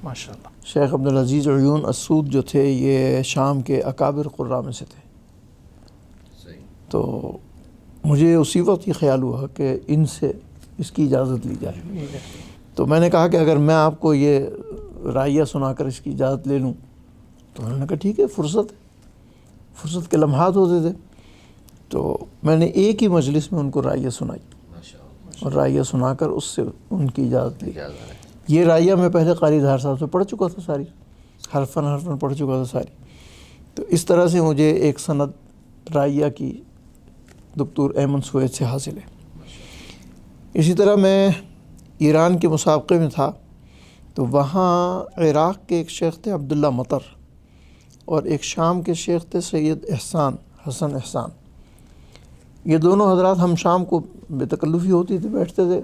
ماشاءاللہ. شیخ عبدالعزیز عیون السود جو تھے یہ شام کے اکابر قراء میں سے تھے. تو مجھے اسی وقت یہ خیال ہوا کہ ان سے اس کی اجازت لی جائے. تو میں نے کہا کہ اگر میں آپ کو یہ رائیہ سنا کر اس کی اجازت لے لوں, تو انہوں نے کہا ٹھیک ہے, فرصت کے لمحات ہوتے تھے. تو میں نے ایک ہی مجلس میں ان کو رائیہ سنائی اور رائیہ سنا کر اس سے ان کی اجازت لی. یہ رائیہ میں پہلے قاری اظہار صاحب سے پڑھ چکا تھا, ساری حرفاً پڑھ چکا تھا ساری. تو اس طرح سے مجھے ایک سند رائیہ کی دکتور ایمن سوید سے حاصل ہے. اسی طرح میں ایران کے مسابقے میں تھا, تو وہاں عراق کے ایک شیخ تھے عبداللہ مطر, اور ایک شام کے شیخ تھے سید حسن احسان. یہ دونوں حضرات ہم شام کو بے تکلفی ہوتی تھی بیٹھتے تھے.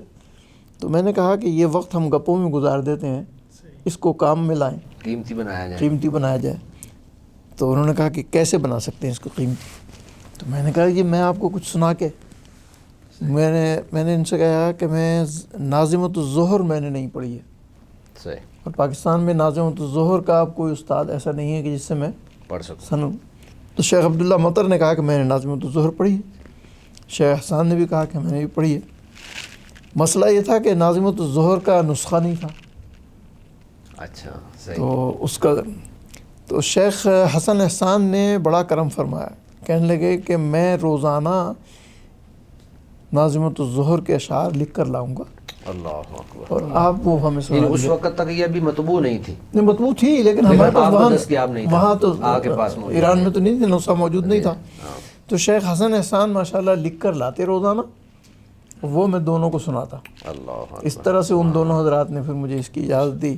تو میں نے کہا کہ یہ وقت ہم گپوں میں گزار دیتے ہیں, اس کو کام میں لائیں, قیمتی بنایا جائے. تو انہوں نے کہا کہ کیسے بنا سکتے ہیں اس کو قیمتی؟ تو میں نے کہا کہ میں آپ کو کچھ سنا کے, میں نے ان سے کہا کہ میں ناظمۃ الظہر میں نے نہیں پڑھی ہے, اور پاکستان میں ناظمۃ الظہر کا اب کوئی استاد ایسا نہیں ہے کہ جس سے میں پڑھ سکوں سنوں. تو شیخ عبداللہ مطر نے کہا کہ میں نے ناظمۃ الظہر پڑھی ہے. شیخ احسان نے بھی کہا کہ میں نے بھی پڑھی ہے. مسئلہ یہ تھا کہ ناظمۃ الظہر کا نسخہ نہیں تھا. اچھا صحیح. تو اس کا تو شیخ حسن احسان نے بڑا کرم فرمایا, کہنے لگے کہ میں روزانہ ناظمۃ الظہر کے اشعار لکھ کر لاؤں گا اللہ اکبر. اور آپ وہ ہمیں سنا اس دیجیے. وقت تک یہ ابھی مطبوع نہیں تھی. نہیں مطبوع تھی لیکن ہمارے پاس آپ کو وہاں دستیاب نہیں تھا. وہاں تو آپ کے پاس موجود ایران نہیں. میں تو نہیں تھی، نسخہ موجود نہیں تھا. تو شیخ حسن احسان ماشاءاللہ لکھ کر لاتے روزانہ، وہ میں دونوں کو سناتا. اللہ اس طرح سے ان دونوں حضرات نے پھر مجھے اس کی اجازت دی.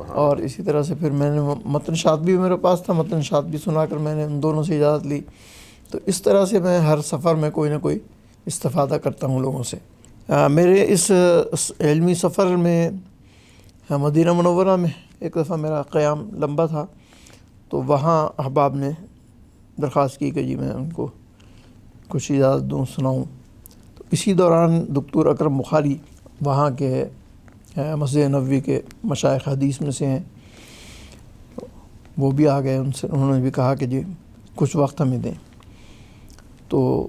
اور اسی طرح سے پھر میں نے متن شاط بھی میرے پاس تھا، متن شاط بھی سنا کر میں نے ان دونوں سے اجازت لی. تو اس طرح سے میں ہر سفر میں کوئی نہ کوئی استفادہ کرتا ہوں لوگوں سے. میرے اس علمی سفر میں مدینہ منورہ میں ایک دفعہ میرا قیام لمبا تھا، تو وہاں احباب نے درخواست کی کہ جی میں ان کو کچھ اجازت دوں، سناؤں. تو اسی دوران دکتور اکرم بخاری وہاں کے مسجد نبوی کے مشائخ حدیث میں سے ہیں، وہ بھی آ گئے. انہوں نے بھی کہا کہ جی کچھ وقت ہمیں دیں. تو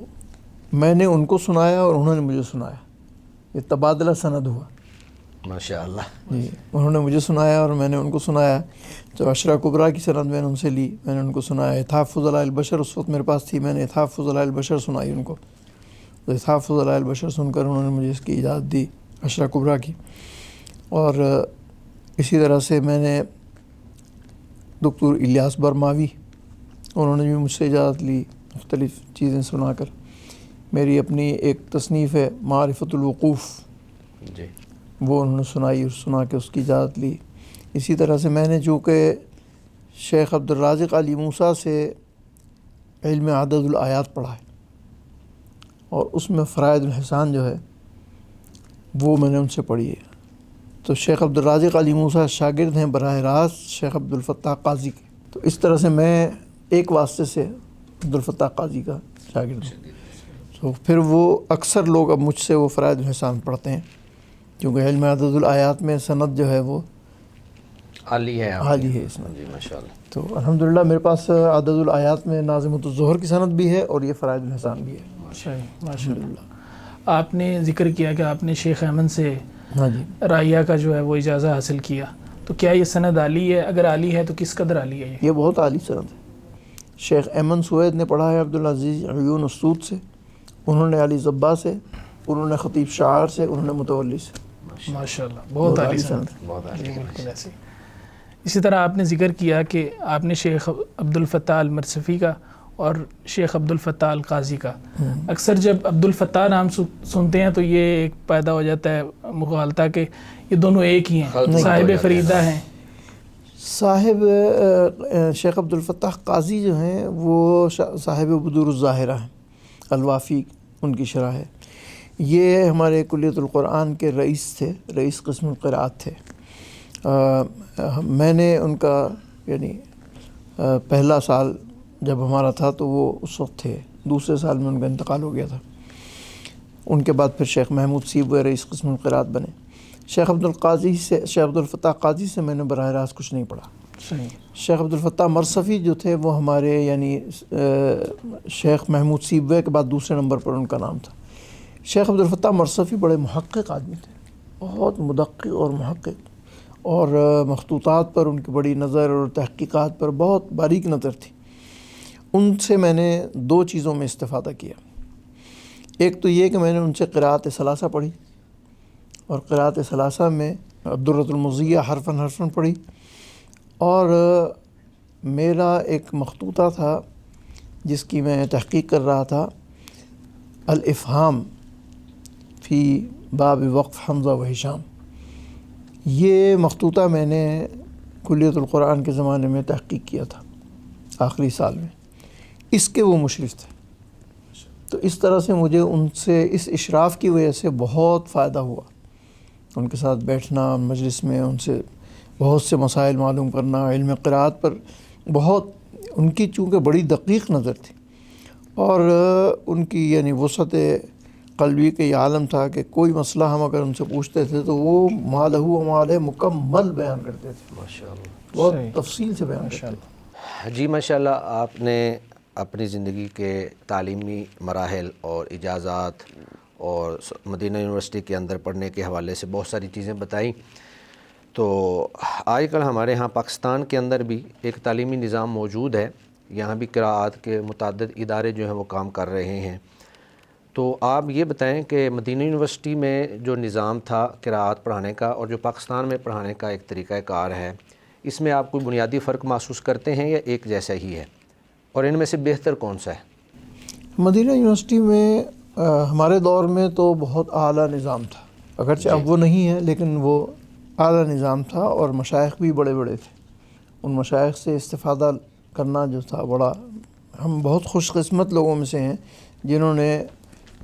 میں نے ان کو سنایا اور انہوں نے مجھے سنایا. یہ تبادلہ سند ہوا. ماشاءاللہ. جی انہوں نے مجھے سنایا اور میں نے ان کو سنایا. جو عشرہ کبریٰ کی سند میں نے ان سے لی، میں نے ان کو سنایا. اتحاف فضلاء البشر اس وقت میرے پاس تھی، میں نے اتحاف فضلاء البشر سنائی ان کو. تو اتحاف فضلاء البشر سن کر انہوں نے مجھے اس کی اجازت دی عشرہ کبریٰ کی. اور اسی طرح سے میں نے دکتور الیاس برماوی، انہوں نے بھی مجھ سے اجازت لی مختلف چیزیں سنا کر. میری اپنی ایک تصنیف ہے معرفت الوقوف، جی وہ انہوں نے سنائی اور سنا کے اس کی اجازت لی. اسی طرح سے میں نے چونکہ شیخ عبدالرازق علی موسیٰ سے علم عدد الآیات پڑھا ہے، اور اس میں فرائض الحسان جو ہے وہ میں نے ان سے پڑھی ہے. تو شیخ عبدالرازق علی موسیٰ شاگرد ہیں براہ راست شیخ عبدالفتاح قاضی کے. تو اس طرح سے میں ایک واسطے سے عبدالفتاح قاضی کا شاگرد ہوں. تو پھر وہ اکثر لوگ اب مجھ سے وہ فرائض الحسان پڑھتے ہیں، کیونکہ علم عدد الآیات میں سند جو ہے وہ عالی ہے. عالی ہے اس میں. جی ماشاءاللہ. تو الحمدللہ میرے پاس عدد الآیات میں ناظمۃ الظہر کی سند بھی ہے اور یہ فرائض الحسان بھی ہے. صحیح ماشاء اللہ. آپ نے ذکر کیا کہ آپ نے شیخ احمد سے ہاں جی. رائیہ کا جو ہے وہ اجازہ حاصل کیا، تو کیا یہ سند عالی ہے؟ اگر عالی ہے تو کس قدر عالی ہے یہ؟ یہ بہت عالی سند ہے. شیخ احمد سوید نے پڑھا ہے عبدالعزیز عیون السود سے، انہوں نے علی زبا سے، انہوں نے خطیب شعار سے، انہوں نے متولی سے. ماشاء اللہ بہت عالی سند. بہت عالی. جی بالکل ایسے. اسی طرح آپ نے ذکر کیا کہ آپ نے شیخ عبدالفتاح المرصفی کا اور شیخ عبدالفتاح القاضی کا. اکثر جب عبدالفتاح نام سنتے ہیں تو یہ ایک پیدا ہو جاتا ہے مغالطہ کہ یہ دونوں ایک ہی ہیں، صاحب فریدہ ہیں. صاحب شیخ عبدالفتاح قاضی جو ہیں وہ صاحب بدور الظاہرہ ہیں، الوافی ان کی شرح ہے. یہ ہمارے کلیت القرآن کے رئیس تھے، رئیس قسم القراءات تھے. میں نے ان کا یعنی پہلا سال جب ہمارا تھا تو وہ اس وقت تھے، دوسرے سال میں ان کا انتقال ہو گیا تھا. ان کے بعد پھر شیخ محمود سیب رئیس قسم القراءات بنے. شیخ عبدالفتاح قاضی سے میں نے براہ راست کچھ نہیں پڑھا. صحیح. شیخ عبدالفتاح مرصفی جو تھے وہ ہمارے یعنی شیخ محمود سیبوے کے بعد دوسرے نمبر پر ان کا نام تھا. شیخ عبدالفتاح مرصفی بڑے محقق آدمی تھے، بہت مدقق اور محقق، اور مخطوطات پر ان کی بڑی نظر اور تحقیقات پر بہت باریک نظر تھی. ان سے میں نے دو چیزوں میں استفادہ کیا. ایک تو یہ کہ میں نے ان سے قراءت ثلاثہ پڑھی، اور قراءت ثلاثہ میں عبدالرۃ المزیہ حرفاً حرفاً پڑھی. اور میرا ایک مخطوطہ تھا جس کی میں تحقیق کر رہا تھا، الافہام فی باب وقف حمزہ و ہشام. یہ مخطوطہ میں نے کلیت القرآن کے زمانے میں تحقیق کیا تھا آخری سال میں. اس کے وہ مشرف تھے. تو اس طرح سے مجھے ان سے اس اشراف کی وجہ سے بہت فائدہ ہوا. ان کے ساتھ بیٹھنا مجلس میں، ان سے بہت سے مسائل معلوم کرنا، علم قراءت پر بہت ان کی چونکہ بڑی دقیق نظر تھی، اور ان کی یعنی وسعت قلبی کے یہ عالم تھا کہ کوئی مسئلہ ہم اگر ان سے پوچھتے تھے تو وہ ما لہ و ما علیہ مکمل بیان کرتے تھے. ماشاءاللہ. بہت تفصیل سے بیان کرتے تھے. جی ماشاءاللہ. آپ نے اپنی زندگی کے تعلیمی مراحل اور اجازات اور مدینہ یونیورسٹی کے اندر پڑھنے کے حوالے سے بہت ساری چیزیں بتائیں. تو آج کل ہمارے ہاں پاکستان کے اندر بھی ایک تعلیمی نظام موجود ہے. یہاں بھی قراءات کے متعدد ادارے جو ہیں وہ کام کر رہے ہیں. تو آپ یہ بتائیں کہ مدینہ یونیورسٹی میں جو نظام تھا قراءات پڑھانے کا اور جو پاکستان میں پڑھانے کا ایک طریقہ کار ہے، اس میں آپ کوئی بنیادی فرق محسوس کرتے ہیں یا ایک جیسا ہی ہے، اور ان میں سے بہتر کون سا ہے؟ مدینہ یونیورسٹی میں ہمارے دور میں تو بہت اعلیٰ نظام تھا، اگرچہ اب وہ نہیں ہے لیکن وہ اعلیٰ نظام تھا، اور مشائخ بھی بڑے بڑے تھے. ان مشائخ سے استفادہ کرنا جو تھا بڑا، ہم بہت خوش قسمت لوگوں میں سے ہیں جنہوں نے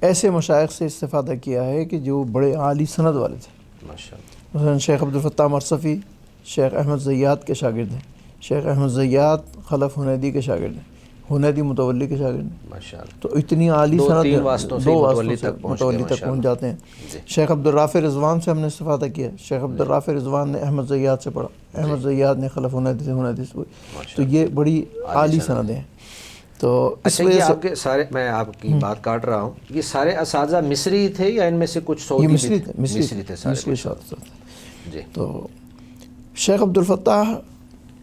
ایسے مشائخ سے استفادہ کیا ہے کہ جو بڑے عالی سند والے تھے. ماشاءاللہ. مثلا شیخ عبدالفتاح مرصفی شیخ احمد زیات کے شاگرد ہیں. شیخ احمد زیات خلف حنیدی کے شاگرد ہیں، حنیدی متولی کے شاگرد ہیں. ماشاءاللہ. تو اتنی عالی سند، تین واسطوں سے متولی تک پہنچ جاتے ہیں. جی. شیخ عبدالرافع رضوان سے ہم نے استفادہ کیا. شیخ عبدالرافع رضوان نے احمد زیات سے پڑھا، احمد زیات نے خلف حنیدی سے، حنیدی سے. تو یہ بڑی عالی سندیں ہیں. تو اس اچھا، وجہ یہ سے آپ کے سارے، میں آپ کی بات کاٹ رہا ہوں، یہ سارے اساتذہ مصری تھے یا ان میں سے کچھ سعودی یہ بھی مصری تھے؟ تھے، مصری تھے سارے. مصری ساتھ. جی. تو شیخ عبدالفتاح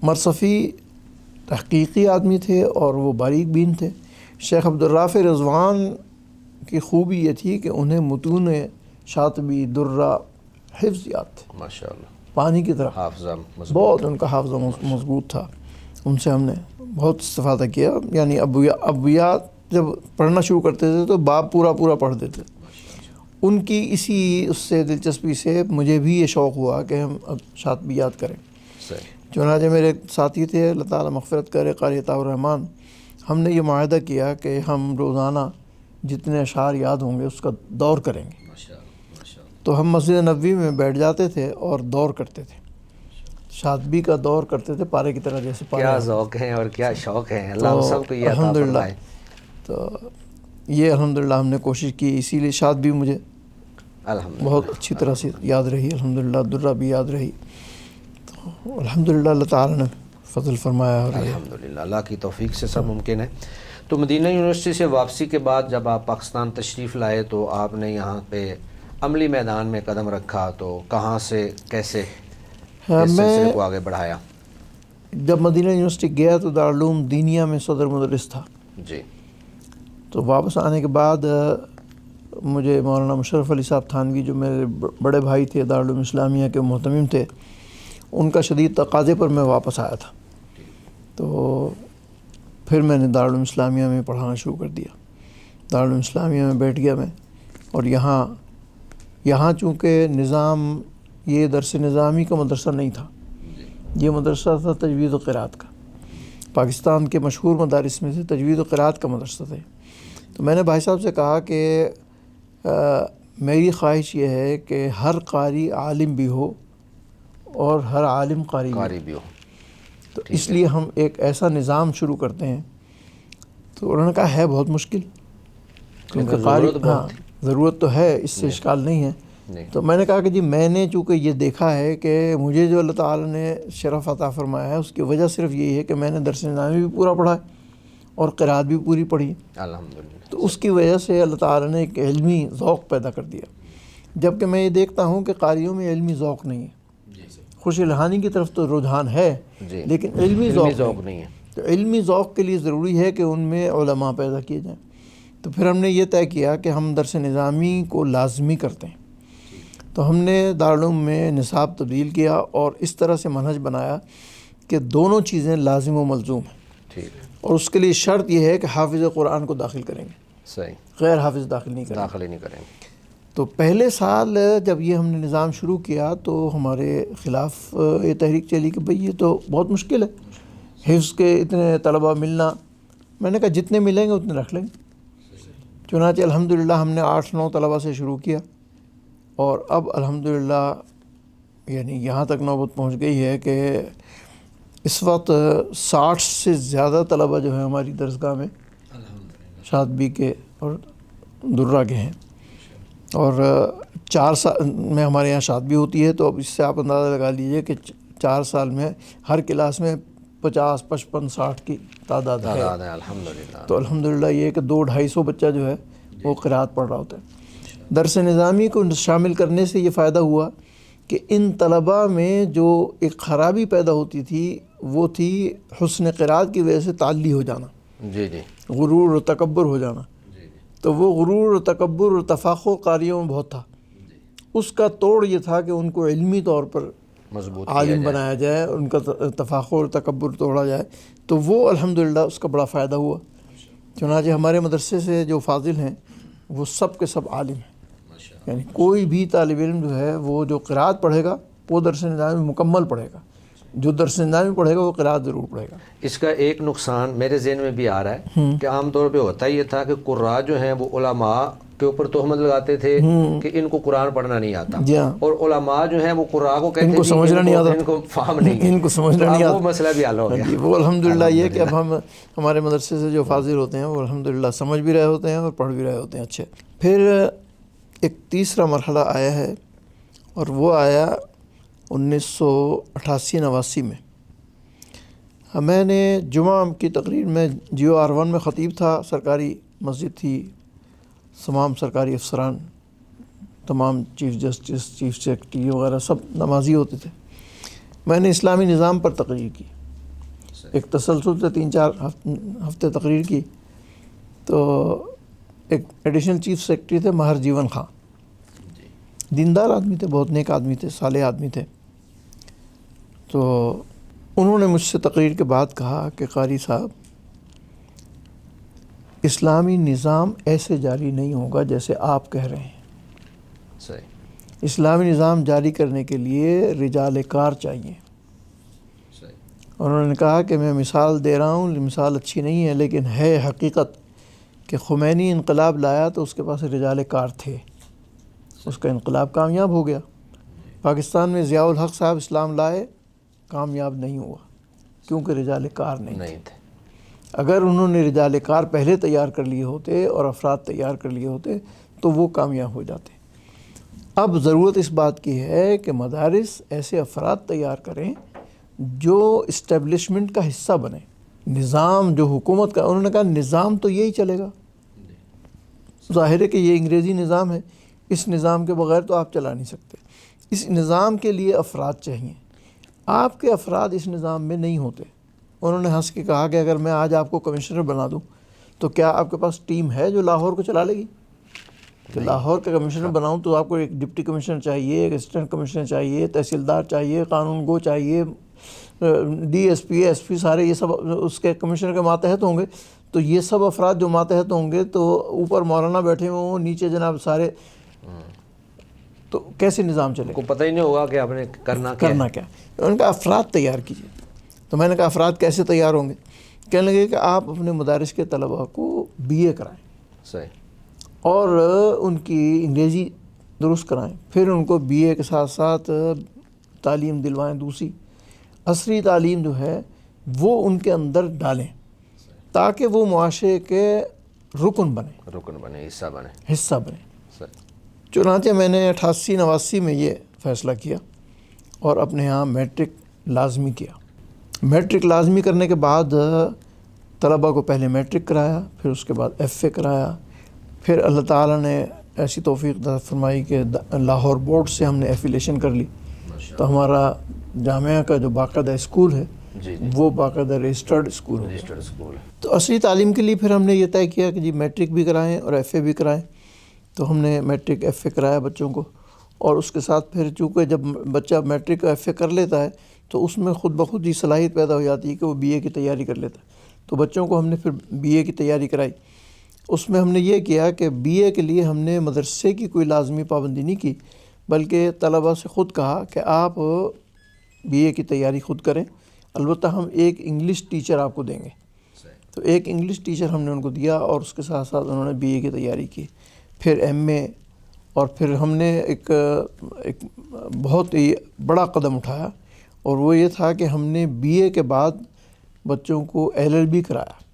مرصفی تحقیقی آدمی تھے اور وہ باریک بین تھے. شیخ عبدالرافع رضوان کی خوبی یہ تھی کہ انہیں متون شاطبی، درہ حفظ یاد تھے، ماشاءاللہ. پانی کی طرح. حافظہ مضبوط. بہت ان کا حافظہ مضبوط تھا. ان سے ہم نے بہت استفادہ کیا. یعنی ابویات جب پڑھنا شروع کرتے تھے تو باب پورا پڑھ دیتے. ان کی اسی اس سے دلچسپی سے مجھے بھی یہ شوق ہوا کہ ہم اب شاطبیات کریں. صحیح. چنانچہ میرے ساتھی تھے، اللہ تعالیٰ مغفرت کرے، قاری عطاء الرحمن، ہم نے یہ معاہدہ کیا کہ ہم روزانہ جتنے اشعار یاد ہوں گے اس کا دور کریں گے. تو ہم مسجد نبوی میں بیٹھ جاتے تھے اور دور کرتے تھے، شاطبی کا دور کرتے تھے پارے کی طرح. جیسے پارے کیا ذوق ہے اور کیا شوق ہے، اللہ ہم سب کو یہ عطا فرمائے. تو یہ الحمدللہ ہم نے کوشش کی، اسی لیے شاطبی مجھے الحمدللہ بہت اچھی طرح سے یاد رہی. الحمدللہ درہ بھی یاد رہی. تو الحمدللہ اللہ تعالیٰ نے فضل فرمایا. اور الحمدللہ اللہ کی توفیق سے سب ممکن ہے. تو مدینہ یونیورسٹی سے واپسی کے بعد جب آپ پاکستان تشریف لائے تو آپ نے یہاں پہ عملی میدان میں قدم رکھا، تو کہاں سے کیسے اس سلسلے کو آگے بڑھایا؟ جب مدینہ یونیورسٹی گیا تو دارالعلوم دینیہ میں صدر مدرس تھا. جی. تو واپس آنے کے بعد مجھے مولانا مشرف علی صاحب تھانوی جو میرے بڑے بھائی تھے، دارالعلوم اسلامیہ کے محتمم تھے، ان کا شدید تقاضے پر میں واپس آیا تھا. تو پھر میں نے دارالعلوم اسلامیہ میں پڑھانا شروع کر دیا. دارالعلوم اسلامیہ میں بیٹھ گیا میں. اور یہاں چونکہ نظام یہ درس نظامی کا مدرسہ نہیں تھا، یہ مدرسہ تھا تجوید و قرات کا. پاکستان کے مشہور مدارس میں سے تجوید و قرات کا مدرسہ تھا. تو میں نے بھائی صاحب سے کہا کہ میری خواہش یہ ہے کہ ہر قاری عالم بھی ہو اور ہر عالم قاری بھی ہو. تو اس لیے ہم ایک ایسا نظام شروع کرتے ہیں. تو انہوں نے کہا ہے بہت مشکل، کیونکہ قاری ضرورت تو ہے، اس سے اشکال نہیں ہے. تو میں نے کہا کہ جی میں نے چونکہ یہ دیکھا ہے کہ مجھے جو اللہ تعالیٰ نے شرف عطا فرمایا ہے اس کی وجہ صرف یہی ہے کہ میں نے درس نظامی بھی پورا پڑھا ہے اور قرات بھی پوری پڑھی. الحمدللہ. تو اس کی وجہ سے اللہ تعالیٰ نے ایک علمی ذوق پیدا کر دیا. جبکہ میں یہ دیکھتا ہوں کہ قاریوں میں علمی ذوق نہیں ہے. خوش الہانی کی طرف تو رجحان ہے لیکن علمی ذوق نہیں ہے. تو علمی ذوق کے لیے ضروری ہے کہ ان میں علماء پیدا کیے جائیں. تو پھر ہم نے یہ طے کیا کہ ہم درس نظامی کو لازمی کرتے ہیں. تو ہم نے دارالعلوم میں نصاب تبدیل کیا اور اس طرح سے منہج بنایا کہ دونوں چیزیں لازم و ملزوم ہیں. اور اس کے لیے شرط یہ ہے کہ حافظ قرآن کو داخل کریں گے. صحیح. غیر حافظ داخل نہیں کریں گے. تو پہلے سال جب یہ ہم نے نظام شروع کیا تو ہمارے خلاف یہ تحریک چلی کہ بھئی یہ تو بہت مشکل ہے، حفظ کے اتنے طلبہ ملنا. میں نے کہا جتنے ملیں گے اتنے رکھ لیں گے. چنانچہ الحمدللہ ہم نے 8-9 طلبہ سے شروع کیا اور اب الحمدللہ یعنی یہاں تک نوبت پہنچ گئی ہے کہ اس وقت 60 سے زیادہ طلبہ جو ہیں ہماری درسگاہ میں شاطبی کے اور درہ کے ہیں. اور 4 سال میں ہمارے یہاں شاطبی ہوتی ہے. تو اب اس سے آپ اندازہ لگا لیجئے کہ 4 سال میں ہر کلاس میں 50, 55, 60 کی تعداد ہے. الحمدللہ. تو الحمدللہ یہ کہ 200-250 بچہ جو ہے وہ قرات پڑھ رہا ہوتا ہے. درس نظامی کو شامل کرنے سے یہ فائدہ ہوا کہ ان طلباء میں جو ایک خرابی پیدا ہوتی تھی وہ تھی حسن قرات کی وجہ سے تعلی ہو جانا، جی غرور و تکبر ہو جانا. تو وہ غرور اور تکبر اور تفاخر قاریوں میں بہت تھا. اس کا توڑ یہ تھا کہ ان کو علمی طور پر مضبوط عالم بنایا جائے، ان کا تفاخر اور تکبر توڑا جائے. تو وہ الحمدللہ اس کا بڑا فائدہ ہوا. چنانچہ ہمارے مدرسے سے جو فاضل ہیں وہ سب کے سب عالم ہیں. یعنی کوئی بھی طالب علم جو ہے وہ جو قرات پڑھے گا وہ درس نظامی مکمل پڑھے گا، جو درس نظامی پڑھے گا وہ قرات ضرور پڑھے گا. اس کا ایک نقصان میرے ذہن میں بھی آ رہا ہے کہ عام طور پہ ہوتا یہ تھا کہ قراء جو ہیں وہ علماء کے اوپر تہمت لگاتے تھے کہ ان کو قرآن پڑھنا نہیں آتا، اور علماء جو ہیں وہ قراء کو کہتے ہیں ان کو سمجھنا نہیں آتا، ان کو فہم نہیں ہے، ان کو سمجھنا نہیں آتا. وہ مسئلہ بھی حل ہو گیا. وہ الحمدللہ یہ کہ اب ہمارے مدرسے سے جو فاضل ہوتے ہیں وہ الحمدللہ سمجھ بھی رہے ہوتے ہیں اور پڑھ بھی رہے ہوتے ہیں. اچھے. پھر ایک تیسرا مرحلہ آیا ہے اور وہ آیا 1988-89 میں. میں نے جمعہ کی تقریر میں جیو R1 میں خطیب تھا، سرکاری مسجد تھی، تمام سرکاری افسران، تمام چیف جسٹس، چیف سیکرٹری وغیرہ سب نمازی ہوتے تھے. میں نے اسلامی نظام پر تقریر کی، ایک تسلسل سے 3-4 ہفتے تقریر کی. تو ایک ایڈیشنل چیف سیکرٹری تھے ماہر جیون خان، دیندار آدمی تھے، بہت نیک آدمی تھے، صالح آدمی تھے. تو انہوں نے مجھ سے تقریر کے بعد کہا کہ قاری صاحب، اسلامی نظام ایسے جاری نہیں ہوگا جیسے آپ کہہ رہے ہیں. صحیح. اسلامی نظام جاری کرنے کے لیے رجال کار چاہیے. انہوں نے کہا کہ میں مثال دے رہا ہوں، مثال اچھی نہیں ہے لیکن ہے حقیقت کہ خمینی انقلاب لایا تو اس کے پاس رجال کار تھے، اس کا انقلاب کامیاب ہو گیا. پاکستان میں ضیاء الحق صاحب اسلام لائے، کامیاب نہیں ہوا کیونکہ رجال کار نہیں تھے. اگر انہوں نے رجال کار پہلے تیار کر لیے ہوتے اور افراد تیار کر لیے ہوتے تو وہ کامیاب ہو جاتے. اب ضرورت اس بات کی ہے کہ مدارس ایسے افراد تیار کریں جو اسٹیبلشمنٹ کا حصہ بنے. نظام جو حکومت کا، انہوں نے کہا نظام تو یہی چلے گا، ظاہر ہے کہ یہ انگریزی نظام ہے، اس نظام کے بغیر تو آپ چلا نہیں سکتے. اس نظام کے لیے افراد چاہیے، آپ کے افراد اس نظام میں نہیں ہوتے. انہوں نے ہنس کے کہا کہ اگر میں آج آپ کو کمشنر بنا دوں تو کیا آپ کے پاس ٹیم ہے جو لاہور کو چلا لے گی؟ کہ لاہور کا کمشنر بناؤں تو آپ کو ایک ڈپٹی کمشنر چاہیے، ایک اسسٹنٹ کمشنر چاہیے، تحصیلدار چاہیے، قانون گو چاہیے، D S P, S P, سارے یہ سب اس کے کمشنر کے ماتحت ہوں گے. تو یہ سب افراد جو ماتحت ہوں گے تو اوپر مولانا بیٹھے ہوئے ہوں، نیچے جناب سارے، تو کیسے نظام چلے؟ کو پتہ ہی نہیں ہوگا کہ آپ نے کرنا کیا. ان کا افراد تیار کیجیے. تو میں نے کہا افراد کیسے تیار ہوں گے؟ کہنے لگے کہ آپ اپنے مدارس کے طلباء کو BA کرائیں. صحیح. اور ان کی انگریزی درست کرائیں، پھر ان کو BA کے ساتھ ساتھ تعلیم دلوائیں، دوسری عصری تعلیم جو ہے وہ ان کے اندر ڈالیں تاکہ وہ معاشرے کے رکن بنے، حصہ بنے. چنانچہ میں نے 88-89 میں یہ فیصلہ کیا اور اپنے یہاں میٹرک لازمی کیا. میٹرک لازمی کرنے کے بعد طلباء کو پہلے میٹرک کرایا، پھر اس کے بعد FA کرایا. پھر اللہ تعالیٰ نے ایسی توفیق فرمائی کہ لاہور بورڈ سے ہم نے ایفیلیشن کر لی. تو ہمارا جامعہ کا جو باقاعدہ اسکول ہے وہ باقاعدہ رجسٹرڈ اسکول ہے. تو عصری تعلیم کے لیے پھر ہم نے یہ طے کیا کہ جی میٹرک بھی کرائیں اور FA بھی کرائیں. تو ہم نے میٹرک FA کرایا بچوں کو، اور اس کے ساتھ پھر چونکہ جب بچہ میٹرک کا FA کر لیتا ہے تو اس میں خود بخود ہی صلاحیت پیدا ہو جاتی ہے کہ وہ BA کی تیاری کر لیتا ہے. تو بچوں کو ہم نے پھر BA کی تیاری کرائی. اس میں ہم نے یہ کیا کہ BA کے لیے ہم نے مدرسے کی کوئی لازمی پابندی نہیں کی، بلکہ طلباء سے خود کہا کہ آپ BA کی تیاری خود کریں، البتہ ہم ایک انگلش ٹیچر آپ کو دیں گے. تو ایک انگلش ٹیچر ہم نے ان کو دیا اور اس کے ساتھ ساتھ انہوں نے BA کی تیاری کی. پھر MA، اور پھر ہم نے ایک بہت ہی بڑا قدم اٹھایا، اور وہ یہ تھا کہ ہم نے BA کے بعد بچوں کو LLB کرایا.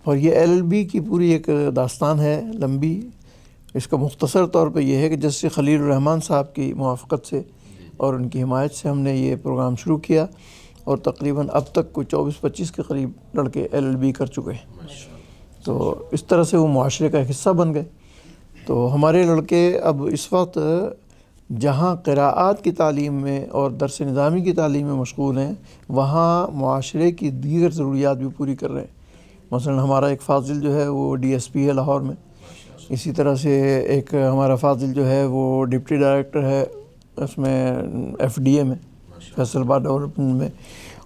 اور یہ LLB کی پوری ایک داستان ہے لمبی. اس کا مختصر طور پہ یہ ہے کہ جسٹس خلیل الرحمن صاحب کی موافقت سے اور ان کی حمایت سے ہم نے یہ پروگرام شروع کیا، اور تقریباً اب تک کوئی 24-25 کے قریب لڑکے LLB کر چکے ہیں. تو اس طرح سے وہ معاشرے کا ایک حصہ بن گئے. تو ہمارے لڑکے اب اس وقت جہاں قراءات کی تعلیم میں اور درس نظامی کی تعلیم میں مشغول ہیں، وہاں معاشرے کی دیگر ضروریات بھی پوری کر رہے ہیں. مثلا ہمارا ایک فاضل جو ہے وہ ڈی ایس پی ہے لاہور میں، اسی طرح سے ایک ہمارا فاضل جو ہے وہ ڈپٹی ڈائریکٹر ہے اس میں ایف ڈی اے میں، فیصل آباد ڈیولپمنٹ میں،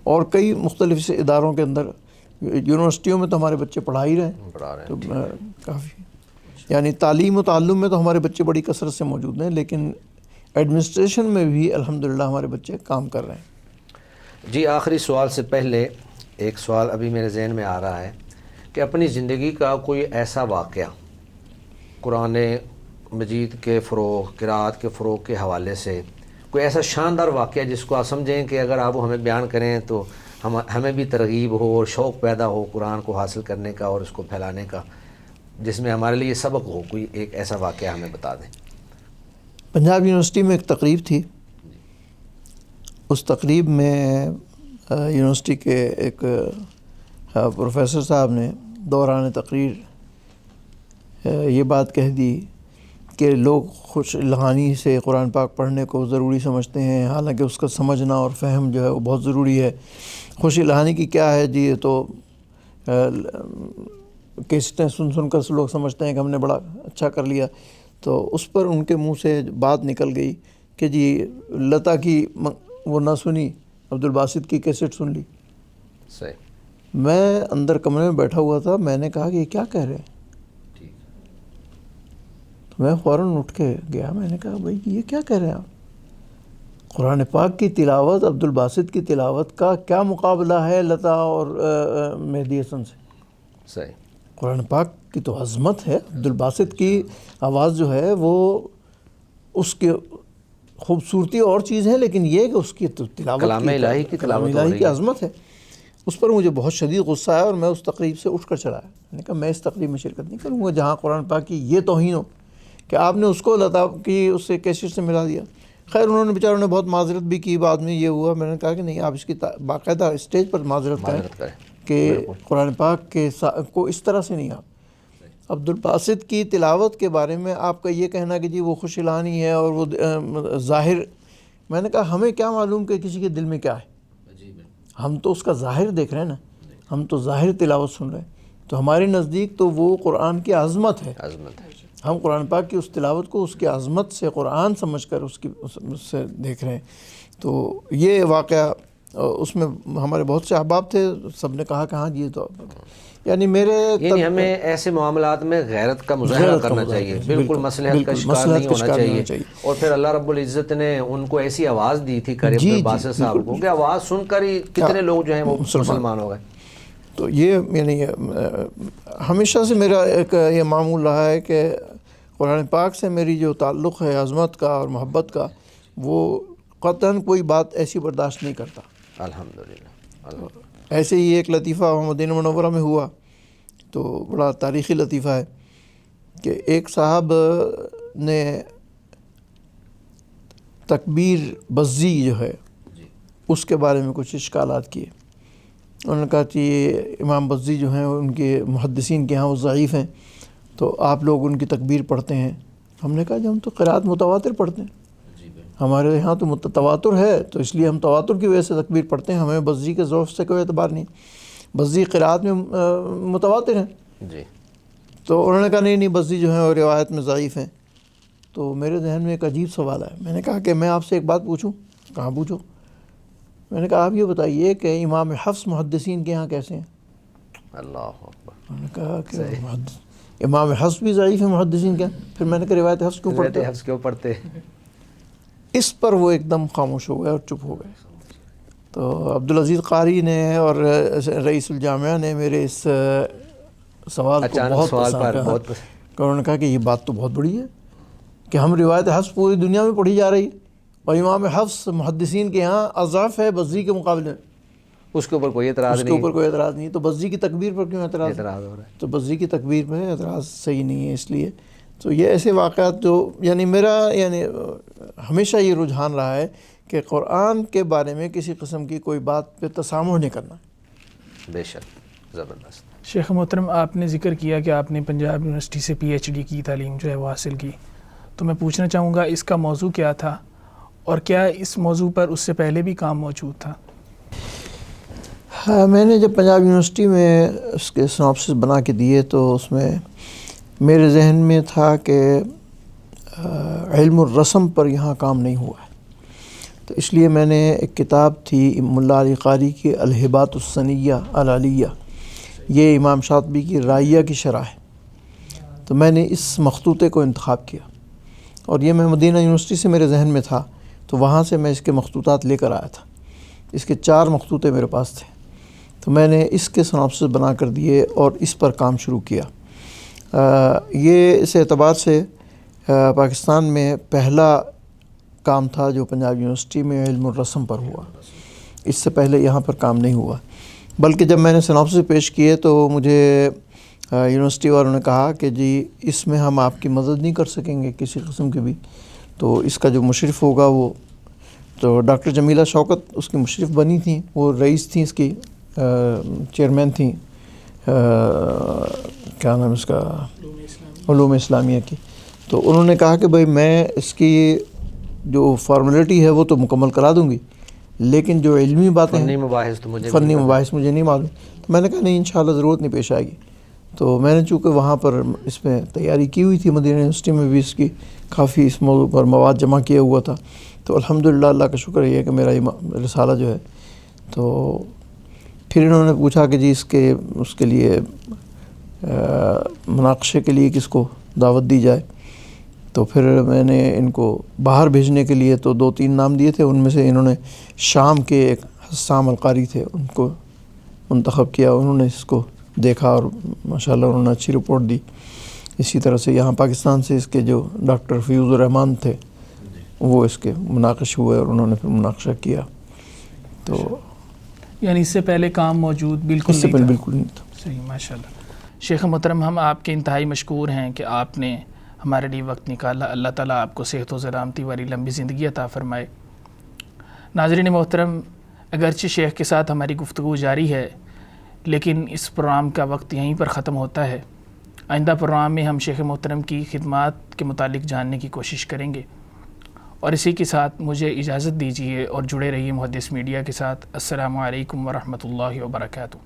اور کئی مختلف سے اداروں کے اندر، یونیورسٹیوں میں تو ہمارے بچے پڑھا ہی رہے ہیں، تو کافی یعنی تعلیم و تعلم میں تو ہمارے بچے بڑی کثرت سے موجود ہیں، لیکن ایڈمنسٹریشن میں بھی الحمدللہ ہمارے بچے کام کر رہے ہیں۔ جی آخری سوال سے پہلے ایک سوال ابھی میرے ذہن میں آ رہا ہے کہ اپنی زندگی کا کوئی ایسا واقعہ قرآن مجید کے فروغ، قرأت کے فروغ کے حوالے سے کوئی ایسا شاندار واقعہ جس کو آپ سمجھیں کہ اگر آپ وہ ہمیں بیان کریں تو ہمیں بھی ترغیب ہو اور شوق پیدا ہو قرآن کو حاصل کرنے کا اور اس کو پھیلانے کا، جس میں ہمارے لیے سبق ہو، کوئی ایک ایسا واقعہ ہمیں بتا دیں۔ پنجاب یونیورسٹی میں ایک تقریب تھی، اس تقریب میں یونیورسٹی کے ایک پروفیسر صاحب نے دوران تقریر یہ بات کہہ دی کہ لوگ خوش الہانی سے قرآن پاک پڑھنے کو ضروری سمجھتے ہیں، حالانکہ اس کا سمجھنا اور فہم جو ہے وہ بہت ضروری ہے۔ خوش الہانی کی کیا ہے جی، یہ تو کیسٹیں سن کر لوگ سمجھتے ہیں کہ ہم نے بڑا اچھا کر لیا، تو اس پر ان کے منہ سے بات نکل گئی کہ جی لتا کی وہ نہ سنی، عبدالباسط کی کیسٹ سن لی۔ صحیح۔ میں اندر کمرے میں بیٹھا ہوا تھا، میں نے کہا کہ یہ کیا کہہ رہے ہیں، تو میں فوراً اٹھ کے گیا، میں نے کہا بھائی یہ کیا کہہ رہے ہیں آپ، قرآن پاک کی تلاوت عبدالباسط کی تلاوت کا کیا مقابلہ ہے لتا اور مہدی حسن سے؟ صحیح۔ قرآن پاک کی تو عظمت ہے، عبدالباسط کی آواز جو ہے وہ اس کی خوبصورتی اور چیز ہے، لیکن یہ کہ اس کی تلاوت کلام الہی کی تلاوت ہو رہی کی ہے۔ عظمت ہے۔ اس پر مجھے بہت شدید غصہ آیا اور میں اس تقریب سے اٹھ کر چلا آیا۔ میں نے کہا میں اس تقریب میں شرکت نہیں کروں گا جہاں قرآن پاک کی یہ توہین ہو کہ آپ نے اس کو لتا کی اس سے کیسٹ سے ملا دیا۔ خیر انہوں نے بیچاروں نے بہت معذرت بھی کی، بعد میں یہ ہوا، میں نے کہا کہ نہیں آپ اس کی باقاعدہ اسٹیج پر معذرت کریں کہ قرآن پاک کے کو اس طرح سے نہیں۔ آپ عبدالباسط کی تلاوت کے بارے میں آپ کا یہ کہنا کہ جی وہ خوش الہانی ہے اور وہ ظاہر، میں نے کہا ہمیں کیا معلوم کہ کسی کے دل میں کیا ہے، ہم تو اس کا ظاہر دیکھ رہے ہیں نا، ہم تو ظاہر تلاوت سن رہے ہیں، تو ہمارے نزدیک تو وہ قرآن کی عظمت ہے، ہم قرآن پاک کی اس تلاوت کو اس کی عظمت سے قرآن سمجھ کر اس سے دیکھ رہے ہیں۔ تو یہ واقعہ اس میں ہمارے بہت سے احباب تھے، سب نے کہا کہ ہاں جی، تو یعنی ہمیں ایسے معاملات میں غیرت کا مظاہرہ کرنا چاہیے، بالکل مصلحت کا شکار نہیں ہونا چاہیے۔ اور پھر اللہ رب العزت نے ان کو ایسی آواز دی تھی کریم عبدالباسط صاحب کو کہ آواز سن کر ہی کتنے لوگ جو ہیں وہ مسلمان ہو گئے۔ تو یہ یعنی ہمیشہ سے میرا ایک یہ معمول رہا ہے کہ قرآن پاک سے میری جو تعلق ہے عظمت کا اور محبت کا، وہ قطعاً کوئی بات ایسی برداشت نہیں کرتا۔ الحمدللہ۔ ایسے ہی ایک لطیفہ مدینہ منورہ میں ہوا، تو بڑا تاریخی لطیفہ ہے کہ ایک صاحب نے تکبیر بزی جو ہے اس کے بارے میں کچھ اشکالات کیے۔ انہوں نے کہا کہ یہ امام بزی جو ہیں ان کے محدثین کے ہاں وہ ضعیف ہیں، تو آپ لوگ ان کی تکبیر پڑھتے ہیں۔ ہم نے کہا جب ہم تو قرأت متواتر پڑھتے ہیں، ہمارے یہاں تو تواتر ہے، تو اس لیے ہم تواتر کی وجہ سے تکبیر پڑھتے ہیں، ہمیں بزی کے ضعف سے کوئی اعتبار نہیں، بزی قرأت میں متواتر ہیں۔ جی۔ تو انہوں نے کہا نہیں بزی جو ہیں وہ روایت میں ضعیف ہیں۔ تو میرے ذہن میں ایک عجیب سوال ہے، میں نے کہا کہ میں آپ سے ایک بات پوچھوں؟ کہاں پوچھو؟ میں نے کہا آپ یہ بتائیے کہ امام حفص محدثین کے ہاں کیسے ہیں؟ اللہ اکبر۔ انہوں نے کہا کہ امام حفص بھی ضعیف ہیں محدثین کے ہاں۔ پھر میں نے کہا روایت حفص کیوں پڑھتے؟ حفص کیوں پڑھتے؟ اس پر وہ ایک دم خاموش ہو گئے اور چپ ہو گئے۔ تو عبدالعزیز قاری نے اور رئیس الجامعہ نے میرے اس سوال کو بہت پسند، انہوں نے کہا کہ یہ بات تو بہت بڑی ہے کہ ہم روایت حفص پوری دنیا میں پڑھی جا رہی، اور امام حفص محدثین کے ہاں اضعف ہے بزی کے مقابلے میں، اس کے اوپر کوئی اعتراض نہیں، اس کے اوپر کوئی اعتراض نہیں، تو بزی کی تکبیر پر کیوں اعتراض ہو رہا ہے؟ تو بزی کی تکبیر پہ اعتراض صحیح نہیں ہے۔ اس لیے تو یہ ایسے واقعات جو یعنی میرا ہمیشہ یہ رجحان رہا ہے کہ قرآن کے بارے میں کسی قسم کی کوئی بات پہ تسامح نہیں کرنا۔ بے شک، زبردست۔ شیخ محترم، آپ نے ذکر کیا کہ آپ نے پنجاب یونیورسٹی سے پی ایچ ڈی کی تعلیم جو ہے وہ حاصل کی، تو میں پوچھنا چاہوں گا اس کا موضوع کیا تھا، اور کیا اس موضوع پر اس سے پہلے بھی کام موجود تھا؟ ہاں، میں نے جب پنجاب یونیورسٹی میں اس کے سناپسس بنا کے دیے تو اس میں میرے ذہن میں تھا کہ علم الرسم پر یہاں کام نہیں ہوا ہے، تو اس لیے میں نے ایک کتاب تھی ملا علی قاری کی الہبات الثنیہ العلیہ، یہ امام شاطبی کی رائیہ کی شرح ہے، تو میں نے اس مخطوطے کو انتخاب کیا، اور یہ میں مدینہ یونیورسٹی سے میرے ذہن میں تھا تو وہاں سے میں اس کے مخطوطات لے کر آیا تھا، اس کے 4 مخطوطے میرے پاس تھے، تو میں نے اس کے سناپسس بنا کر دیے اور اس پر کام شروع کیا۔ یہ اس اعتبار سے پاکستان میں پہلا کام تھا جو پنجاب یونیورسٹی میں علم الرسم پر ہوا، اس سے پہلے یہاں پر کام نہیں ہوا، بلکہ جب میں نے سناپسس پیش کیے تو مجھے یونیورسٹی والوں نے کہا کہ جی اس میں ہم آپ کی مدد نہیں کر سکیں گے کسی قسم کی بھی، تو اس کا جو مشرف ہوگا وہ تو ڈاکٹر جمیلہ شوکت اس کی مشرف بنی تھیں، وہ رئیس تھیں، اس کی چیئرمین تھیں، کیا نام اس کا، علوم اسلامیہ کی، تو انہوں نے کہا کہ بھائی میں اس کی جو فارمیلٹی ہے وہ تو مکمل کرا دوں گی، لیکن جو علمی باتیں فنی مباحث مجھے نہیں معلوم، تو میں نے کہا نہیں انشاءاللہ ضرورت نہیں پیش آئے گی، تو میں نے چونکہ وہاں پر اس میں تیاری کی ہوئی تھی، مدینہ یونیورسٹی میں بھی اس کی کافی اس موضوع پر مواد جمع کیا ہوا تھا، تو الحمدللہ اللہ کا شکر یہ ہے کہ میرا یہ رسالہ جو ہے، تو پھر انہوں نے پوچھا کہ جی اس کے لیے مناقشے کے لیے کس کو دعوت دی جائے، تو پھر میں نے ان کو باہر بھیجنے کے لیے تو 2-3 نام دیے تھے، ان میں سے انہوں نے شام کے ایک حسام القاری تھے ان کو منتخب کیا، انہوں نے اس کو دیکھا اور ماشاءاللہ انہوں نے اچھی رپورٹ دی۔ اسی طرح سے یہاں پاکستان سے اس کے جو ڈاکٹر فیوز الرحمان تھے وہ اس کے مناقش ہوئے اور انہوں نے پھر مناقشہ کیا، تو یعنی اس سے پہلے کام موجود بالکل اس سے نہیں پہلے تھا۔ بالکل نہیں تھا۔ صحیح، ماشاءاللہ۔ شیخ محترم، ہم آپ کے انتہائی مشکور ہیں کہ آپ نے ہمارے لیے وقت نکالا، اللہ تعالیٰ آپ کو صحت و سلامتی والی لمبی زندگی عطا فرمائے۔ ناظرین محترم، اگرچہ شیخ کے ساتھ ہماری گفتگو جاری ہے لیکن اس پروگرام کا وقت یہیں پر ختم ہوتا ہے۔ آئندہ پروگرام میں ہم شیخ محترم کی خدمات کے متعلق جاننے کی کوشش کریں گے، اور اسی کے ساتھ مجھے اجازت دیجیے اور جڑے رہیے محدث میڈیا کے ساتھ۔ السلام علیکم ورحمۃ اللہ وبرکاتہ۔